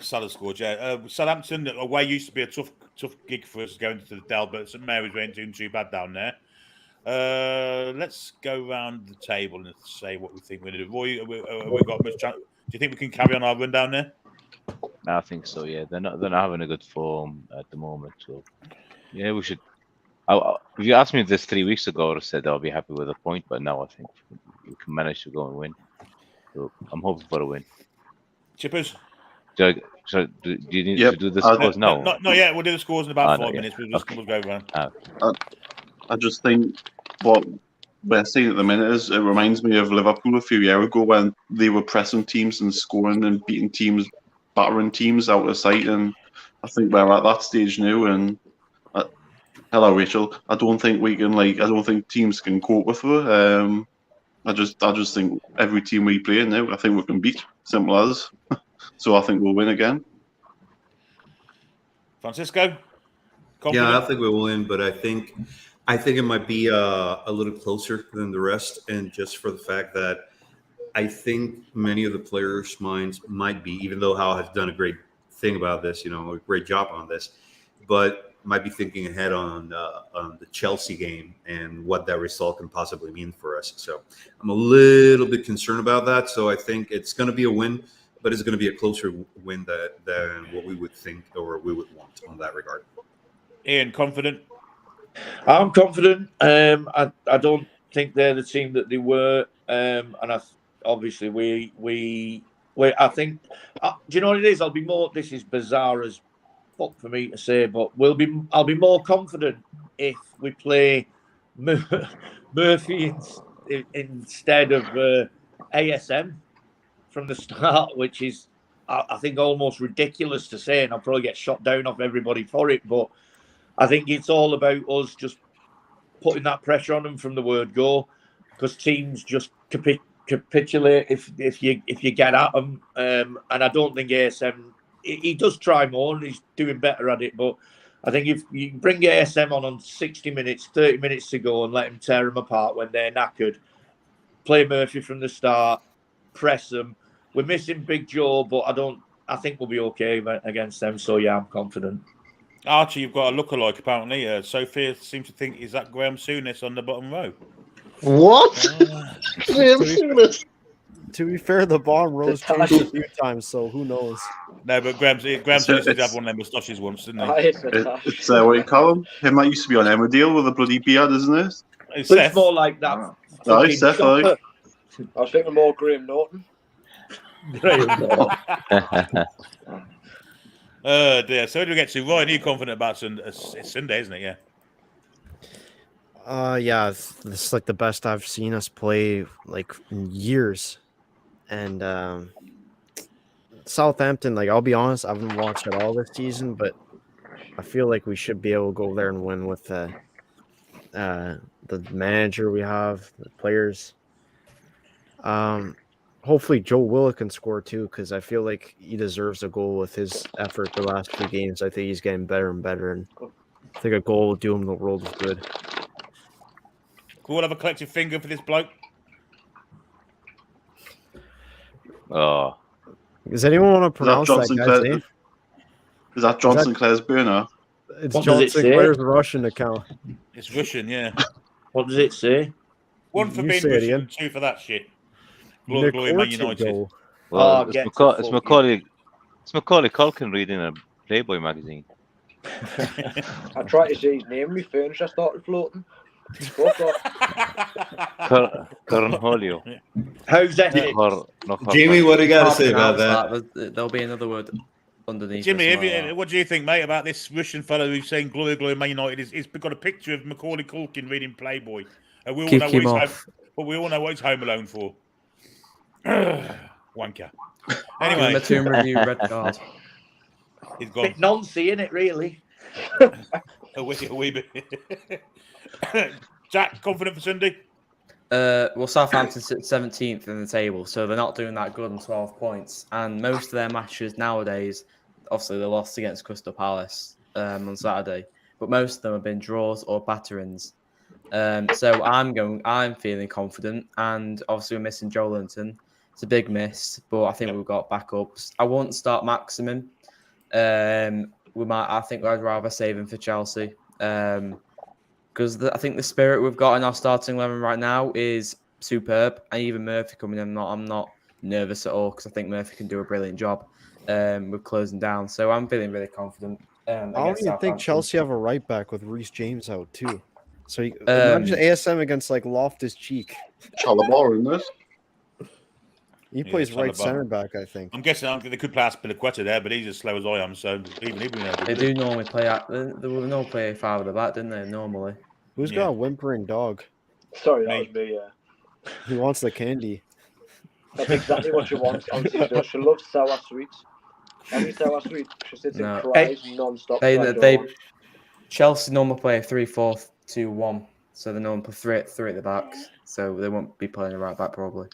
Salah scored, yeah. Southampton away used to be a tough gig for us going to the Dell, but St Mary's weren't doing too bad down there. Let's go around the table and say what we think we're going to do. Roy, we got much chance. Do you think we can carry on our run down there? I think so. Yeah, they're not having a good form at the moment. So yeah, we should. If you asked me this 3 weeks ago, I would have said I'll be happy with a point, but now I think we can manage to go and win. So I'm hoping for a win. Chippers? Do you need to do the scores now? Not yet. We'll do the scores in about 5 minutes. We'll go around. I just think what we're seeing at the minute is it reminds me of Liverpool a few years ago when they were pressing teams and scoring and beating teams, battering teams out of sight. And I think we're at that stage now. And hello, Rachel. I don't think we can I don't think teams can cope with her. I just think every team we play now, I think we can beat. Simple as. So I think we'll win again. Francisco? Confident? Yeah, I think we will win, but I think it might be a little closer than the rest, and just for the fact that I think many of the players' minds might be, even though Hal has done a great thing about this, a great job on this, but might be thinking ahead on the Chelsea game and what that result can possibly mean for us. So I'm a little bit concerned about that. So I think it's going to be a win, but it's going to be a closer win than what we would think or we would want on that regard. Ian, confident? I'm confident. I don't think they're the team that they were, and obviously we I think. Do you know what it is? I'll be more. This is bizarre as fuck for me to say, but I'll be more confident if we play Murphy instead of ASM from the start, which is I think almost ridiculous to say, and I'll probably get shot down off everybody for it, but I think it's all about us just putting that pressure on them from the word go, because teams just capitulate if you get at them. And I don't think ASM, he does try more and he's doing better at it. But I think if you bring ASM on 60 minutes, 30 minutes to go and let him tear them apart when they're knackered, play Murphy from the start, press them. We're missing Big Joe, but I think we'll be okay against them. So yeah, I'm confident. Archie, you've got a lookalike apparently. Sophia seems to think is that Graham Souness on the bottom row. What? Graham Souness. To be fair, the bottom row's changed a few times, so who knows? No, but Graham Souness did have one of them moustaches once, didn't he? It's what you call him. Him that used to be on Emmerdale with a bloody beard, isn't it? It's more like that. Oh, Seth, I was thinking more Graham Norton. Oh dear. So where do we get to? Ryan, are you confident about Sunday? It's Sunday, isn't it? Yeah. Yeah, this is like the best I've seen us play like in years. And Southampton, I'll be honest, I haven't watched it all this season, but I feel like we should be able to go there and win with the manager we have, the players. Hopefully Joe Willock can score too, because I feel like he deserves a goal with his effort the last few games. I think he's getting better and better, and I think a goal will do him the world of good. Can we all have a collective finger for this bloke? Oh. Does anyone want to pronounce that guy's name? Is that John Sinclair's burner? It's John Sinclair's Russian account. It's Russian, yeah. What does it say? One for being Russian and two for that shit. Glory Man United. Well, it's Macaulay Culkin reading a Playboy magazine. I tried to say his name, my furniture started floating. Cornholio. How's that? Jamie, what do you got to say about that? There'll be another word underneath. Jimmy, what do you think, mate, about this Russian fellow who's saying glory Man United? He's got a picture of Macaulay Culkin reading Playboy. We all know what he's Home Alone for. Wanker. Anyway, the Toon review red card. He's gone. Bit noncy, isn't it? Really. a wee bit. Jack, confident for Sunday? Well, Southampton sit 17th in the table, so they're not doing that good on 12 points. And most of their matches nowadays, obviously, they lost against Crystal Palace on Saturday, but most of them have been draws or batterings. So I'm feeling confident, and obviously we're missing Joelington. It's a big miss, but I think we've got backups. I won't start Maximin. I think I'd rather save him for Chelsea. Because I think the spirit we've got in our starting 11 right now is superb, and even Murphy coming in, I'm not nervous at all, because I think Murphy can do a brilliant job with closing down. So I'm feeling really confident. I don't even think Chelsea have a right back with Reece James out too. So imagine ASM against Loftus Cheek. Chalabor in this. He plays right centre back, I think. I'm guessing they could play Aspilicueta there, but he's as slow as I am, so even he would They do normally play. They will normally play 5 at the back, didn't they? Normally. Who's got a whimpering dog? Sorry, that Me. was me. Yeah, He wants the candy. that's exactly what she wants. Honestly, she does. She loves sour sweets. Any sour sweet, she sits and No. cries non-stop. They Chelsea normally play 3-4-2-1, so they normally put three at the backs, so they won't be playing a right back probably.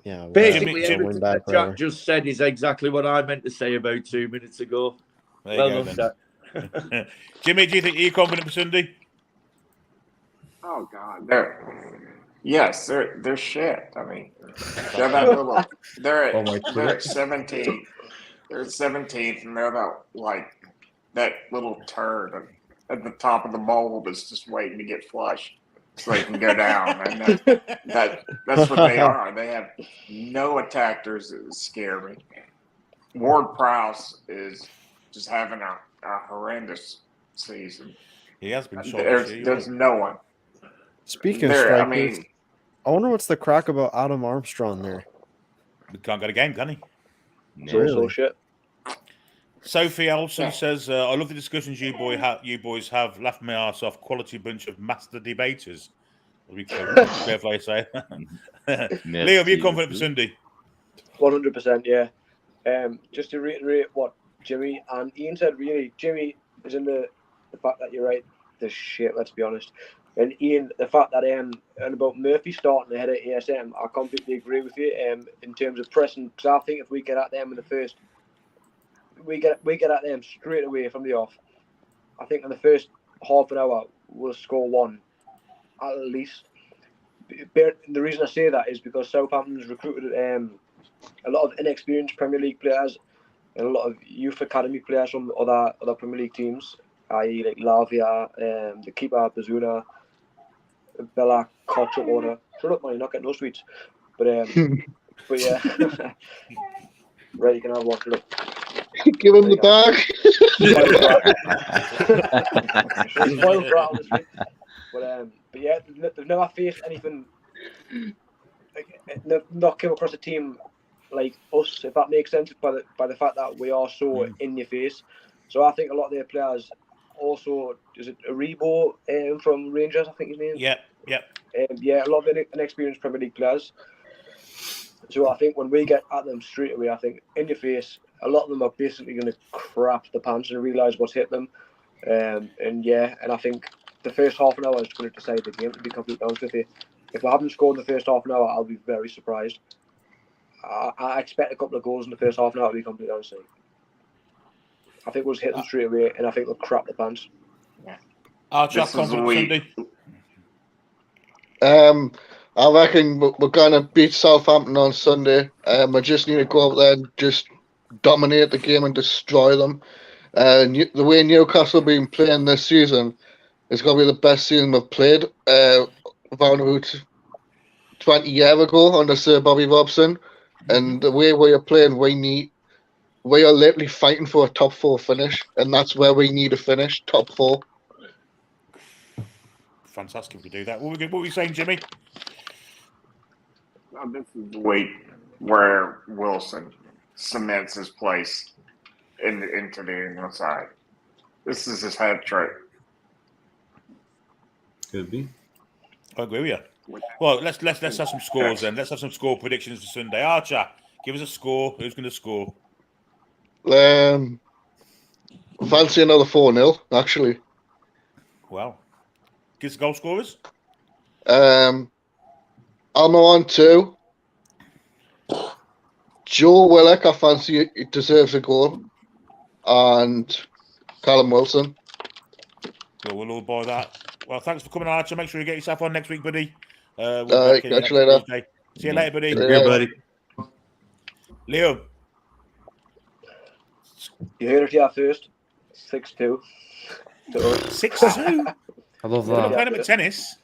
Yeah, Basically, Jimmy- everything that Jack just said is exactly what I meant to say about 2 minutes ago. There Well you done, go, Jack. then. Jimmy, do you think you're confident for Sunday? Oh God, they're shit. I mean, they're that little. They're Oh my at 17th. They're at 17th, and they're that little turd at the top of the bowl that's just waiting to get flushed so they can go down. And that's what they are. They have no attackers that scare me. Ward Prowse is just having a horrendous season. He has been shot this year. There's no one. Speaking of strikers, I wonder what's the crack about Adam Armstrong there. He can't get a game, can he? Really? shit. Sophie Olsen says, I love the discussions you boys have. Laughed my arse off. Quality bunch of master debaters. As we carefully say. Liam, are you confident for Sunday? 100%, yeah. Just to reiterate what Jimmy and Ian said, really, Jimmy is in the fact that you're right, the shit, let's be honest. And Ian, the fact that and about Murphy starting ahead of ASM, I completely agree with you in terms of pressing, because I think if we get at them in the first, we get at them straight away from the off. I think in the first half an hour we'll score one at least. The reason I say that is because Southampton's recruited a lot of inexperienced Premier League players and a lot of youth academy players from other Premier League teams, i.e. like Lavia, the keeper Bazuna, Bella, Cotter. Shut up, man! You're not getting no sweets. But yeah, right, you can have one. Shut up. Give him the bag. But yeah, they've never faced anything. They've not come across a team like us, if that makes sense, by the fact that we are so in your face. So I think a lot of their players also, is it Aribo from Rangers? I think his name. Yeah. Yeah, a lot of inexperienced Premier League players. So I think when we get at them straight away, I think in your face, a lot of them are basically going to crap the pants and realise what's hit them. And I think the first half an hour is going to decide the game, to be completely honest with you. If I haven't scored in the first half an hour, I'll be very surprised. I expect a couple of goals in the first half an hour, to be completely honest with you. I think we'll just hit them straight away, and I think they'll crap the pants. Archer, confident Sunday? I reckon we're going to beat Southampton on Sunday. We just need to go out there and just dominate the game and destroy them. The way Newcastle have been playing this season is going to be the best season we've played. About 20 years ago under Sir Bobby Robson. And the way we are playing, we are literally fighting for a top 4 finish, and that's where we need to finish, top 4. Fantastic if we do that. What were we saying, Jimmy? This is the week where Wilson cements his place into the England side. This is his hat trick. Could be. I agree with you. Well, let's have some scores then. Let's have some score predictions for Sunday. Archer, give us a score. Who's going to score? Fancy another 4-0, actually. Well, give us the goal scorers. Almiron 2. Joe Willock, I fancy he deserves a goal. And Callum Wilson. Well, we'll all buy that. Well, thanks for coming, Archer. Make sure you get yourself on next week, buddy. Catch you later. See you later, buddy. Take care, buddy. Leo. You heard it here first. 6-2. 6-2? I love We're not that. playing him at tennis.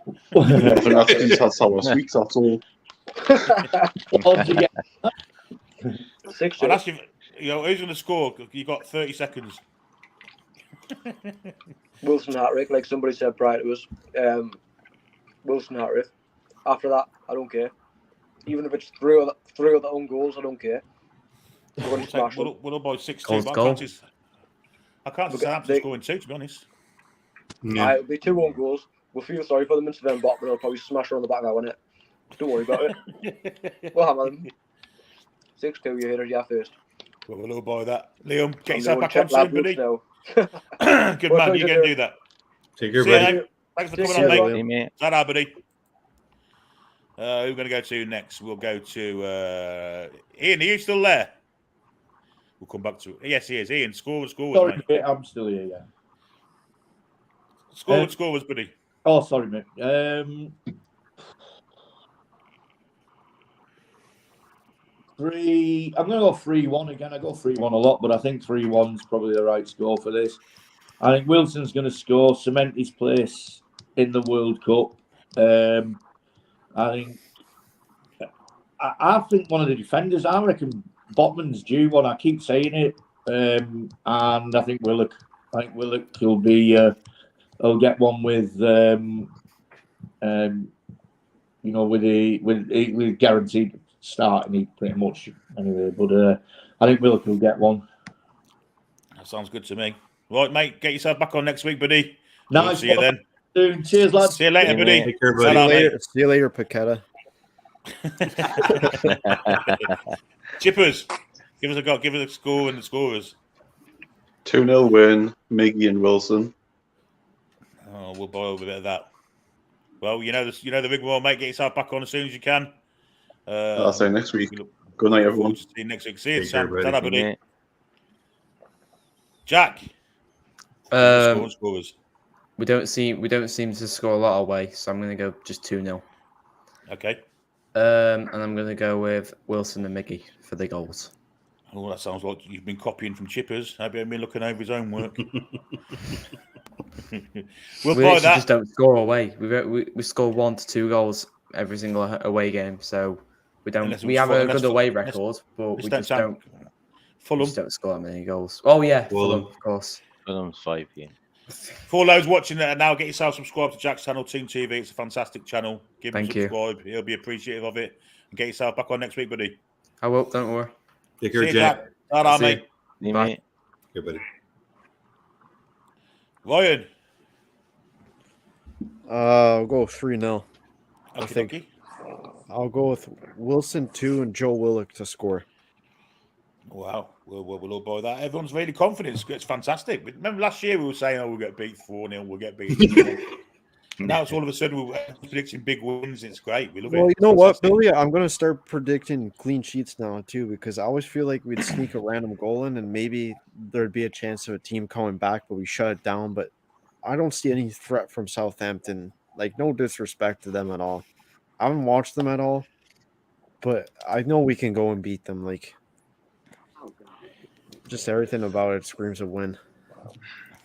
I think that's just had sour sweets, that's all. I'll ask you, who's going to score? You got 30 seconds. Wilson hat-trick, like somebody said prior to us. Wilson hat-trick. After that, I don't care. Even if it's three of the own goals, I don't care. We'll all buy 6-2, but I can't see Southampton scoring 2, to be honest. Yeah. It'll be 2 own goals. We'll feel sorry for them and Sven Botman will probably smash her on the back of our net. Don't worry about it. We'll have them. 6-2, you heard it first. Well, we'll all buy that. Liam, get I'm yourself going back on check lab soon, buddy. now. Good Well, man, you thanks, can do that. Take care, See ya, buddy. mate. Thanks for See coming ya, on, mate. Hey, mate. Ta-ra, buddy. Who are we going to go to next? We'll go to Ian. Are you still there? We'll come back to. Yes, he is. Ian, scorers, Sorry, mate. mate, I'm still here, yeah. Scorers, buddy. Oh, sorry, mate. I'm going to go 3-1 again. I go 3-1 a lot, but I think 3-1 is probably the right score for this. I think Wilson's going to score, cement his place in the World Cup. I think one of the defenders, I reckon Botman's due one. I keep saying it. And I think Willock will be, he'll get one with, with guaranteed starting pretty much anyway. But I think Willock will get one. That sounds good to me. Right, mate, get yourself back on next week, buddy. Nice. We'll see you then. Soon. Cheers, lads. See you later, buddy. Take care, See buddy. you later, Paqueta. Chippers, give us a score and the scorers. 2-0 win, Miggy and Wilson. Oh, we'll buy over a bit of that. Well, you know the big one, mate. Get yourself back on as soon as you can. I'll say next week. Good night, everyone. See you next week. See you, Take care, Sam. buddy. Ta-ra, buddy. Mate. Jack. Scorers. We don't seem to score a lot away, so I'm going to go just 2-0. Okay. And I'm going to go with Wilson and Mickey for the goals. Oh, that sounds like you've been copying from Chippers. Have you been looking over his own work? We'll We buy actually that. just don't score away. We score 1 to 2 goals every single away game, so we don't. Unless it We was have Fulham, a good unless- away record, but we just don't. We Fulham. just don't score that many goals. Oh yeah, Fulham. Fulham, of course. Fulham's 5, yeah. For those watching that now, get yourself subscribed to Jack's channel, Toon TV. It's a fantastic channel. Give him a Thank you. subscribe. He'll be appreciative of it. And get yourself back on next week, buddy. I will. Don't worry. Take See care, you, Jack. Ta-ra, See you. mate. Hey, Bye. mate. Here, buddy. Ryan. I'll go 3-0. I think Okay. I'll go with Wilson 2 and Joe Willock to score. Wow. We'll all buy that. Everyone's really confident. It's fantastic. But remember last year we were saying, we'll get beat 4-0, we'll get beat 4-0. Now it's all of a sudden we're predicting big wins. It's great. We love it. Well, you It's know what, fantastic. Billy? I'm going to start predicting clean sheets now, too, because I always feel like we'd sneak a random goal in and maybe there'd be a chance of a team coming back, but we shut it down. But I don't see any threat from Southampton. Like, no disrespect to them at all. I haven't watched them at all, but I know we can go and beat them. Like, just everything about it screams a win.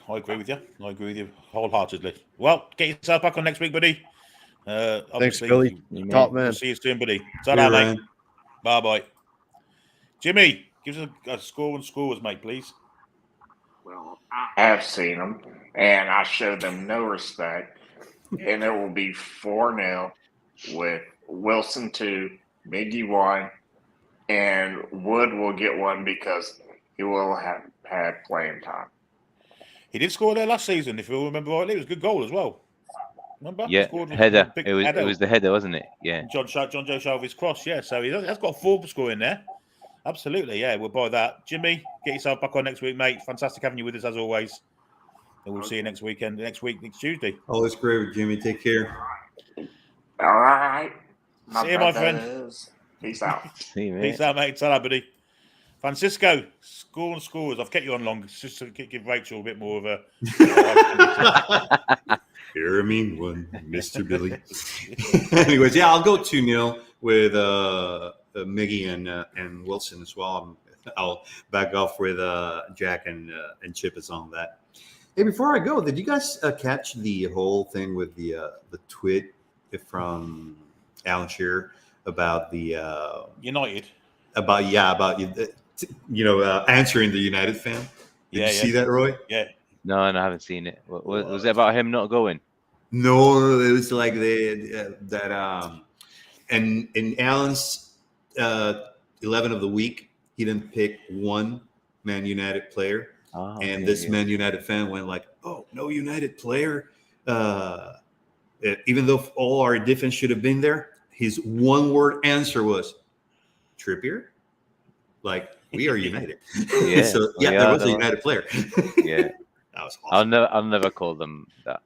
I agree with you wholeheartedly. Well, get yourself back on next week, buddy. Thanks, Obviously, Billy. Top We'll man. see you soon, buddy. See Ta-ra, you, mate. Ryan. Bye-bye. Jimmy, give us a score and scores, mate, please. Well, I have seen them, and I showed them no respect. And it will be 4-0 with Wilson 2, Miggy 1, and Wood will get one because he will have had playing time. He did score there last season, if you remember rightly. It was a good goal as well. Remember? He Yeah, scored with header. a big It header. was the header, wasn't it? Yeah. John Joe Shelby's cross, yeah. So he has got a 4 score in there. Absolutely, yeah. We'll buy that. Jimmy, get yourself back on next week, mate. Fantastic having you with us as always. And we'll see you next weekend, next Tuesday. All is great, Jimmy. Take care. All right. See you, my friend. brothers. Peace out. See you, mate. Peace out, mate. Ta-ra, buddy. Francisco, score and scores. I've kept you on long just to give Rachel a bit more of a. You're a mean one, Mr. Billy. Anyways, yeah, I'll go 2-0 with Miggy and Wilson as well. I'll back off with Jack and Chip is on that. Hey, before I go, did you guys catch the whole thing with the tweet from Alan Shearer about the United? About answering the United fan. Did you see that, Roy? Yeah. No, I haven't seen it. Was it about him not going? No, it was like and in Alan's 11 of the week, he didn't pick one Man United player, and this Man United fan went like, "Oh, no United player even though all our defense should have been there, his one-word answer was Trippier. Like, we are United. Yeah. So Well, there was a there United player. Yeah. That was awesome. I'll never call them that.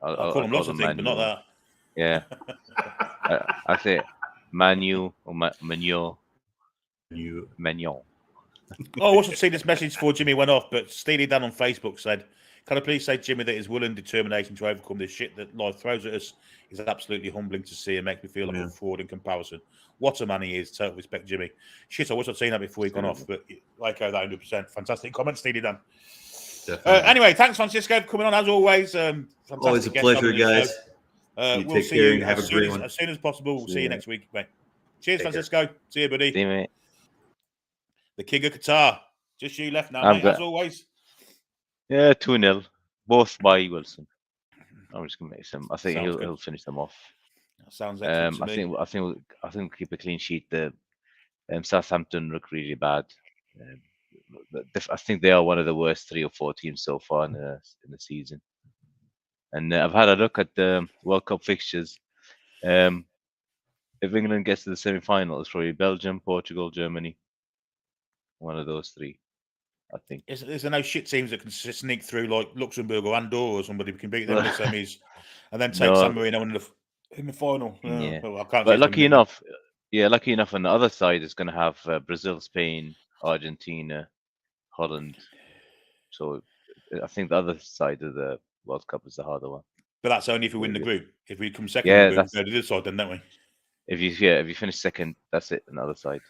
I'll call them lots of things, but not that. Yeah. I say Manu or Mignon. Mignon. Oh, I wasn't seeing this message before Jimmy went off, but Steely Dan on Facebook said, "Can I please say, Jimmy, that his will and determination to overcome this shit that life throws at us is absolutely humbling to see and makes me feel like a fraud in comparison. What a man he is. Total respect, Jimmy." Shit, I wish I'd seen that before he gone off, but I echo that 100%. Fantastic comment, Steely Dan. Anyway, thanks, Francisco, for coming on as always. Always a pleasure, guys. We'll see you as soon as possible. We'll see you next week, mate. Cheers, Francisco. See you, buddy. See you, mate. The king of Qatar. Just you left now, mate, as always. Yeah, 2-0. Both by Wilson. I'm just gonna make some. I think he'll finish them off. That sounds excellent to me. I think we'll keep a clean sheet. The Southampton look really bad. I think they are one of the worst 3 or 4 teams so far in the season. And I've had a look at the World Cup fixtures. If England gets to the semi-final, it's probably Belgium, Portugal, Germany. One of those 3, I think. Is there no shit teams that can sneak through like Luxembourg or Andorra or somebody who can beat them in the semis and then take San Marino in the final? Yeah. Well, I can't. But lucky enough, on the other side is going to have Brazil, Spain, Argentina, Holland. So I think the other side of the World Cup is the harder one. But that's only if we win the group. If we come second, in the group, we go to the other side, then, don't we? If you finish second, that's it. On the other side.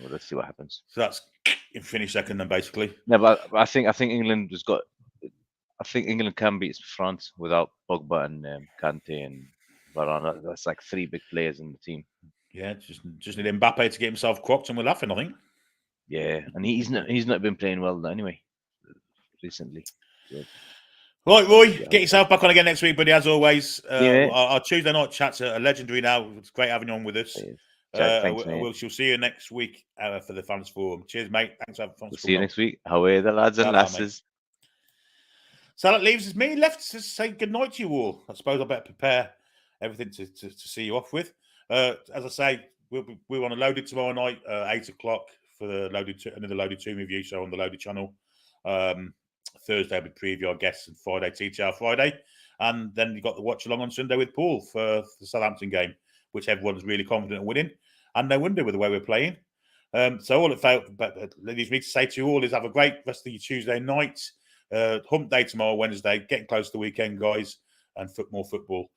Well, let's see what happens. So that's if you finish second, then basically. No, but I think England has got. I think England can beat France without Pogba and Kante and Varane. That's like 3 big players in the team. Yeah, just need Mbappe to get himself cropped, and we're laughing, I think. Yeah, and he's not been playing well anyway recently. So. Right, Roy, get yourself back on again next week, buddy. As always, Yeah. our Tuesday night chats are legendary now. It's great having you on with us. Thanks, we'll see you next week for the fans forum. Cheers, mate. Thanks for having fun. We'll see you next week. How are the lads and lasses? So that leaves me left to say good night to you all. I suppose I better prepare everything to see you off with. As I say, we're on a Loaded tomorrow night, 8 o'clock for the another Loaded Toon review show on the Loaded channel. Thursday we preview our guests, and Friday TTR Friday, and then you got the watch along on Sunday with Paul for the Southampton game, which everyone's really confident of winning, and no wonder with the way we're playing. So all it leaves me to say to you all is have a great rest of your Tuesday night. Hump day tomorrow, Wednesday, getting close to the weekend, guys, and more football.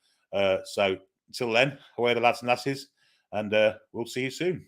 So until then, away the lads and lasses, and we'll see you soon.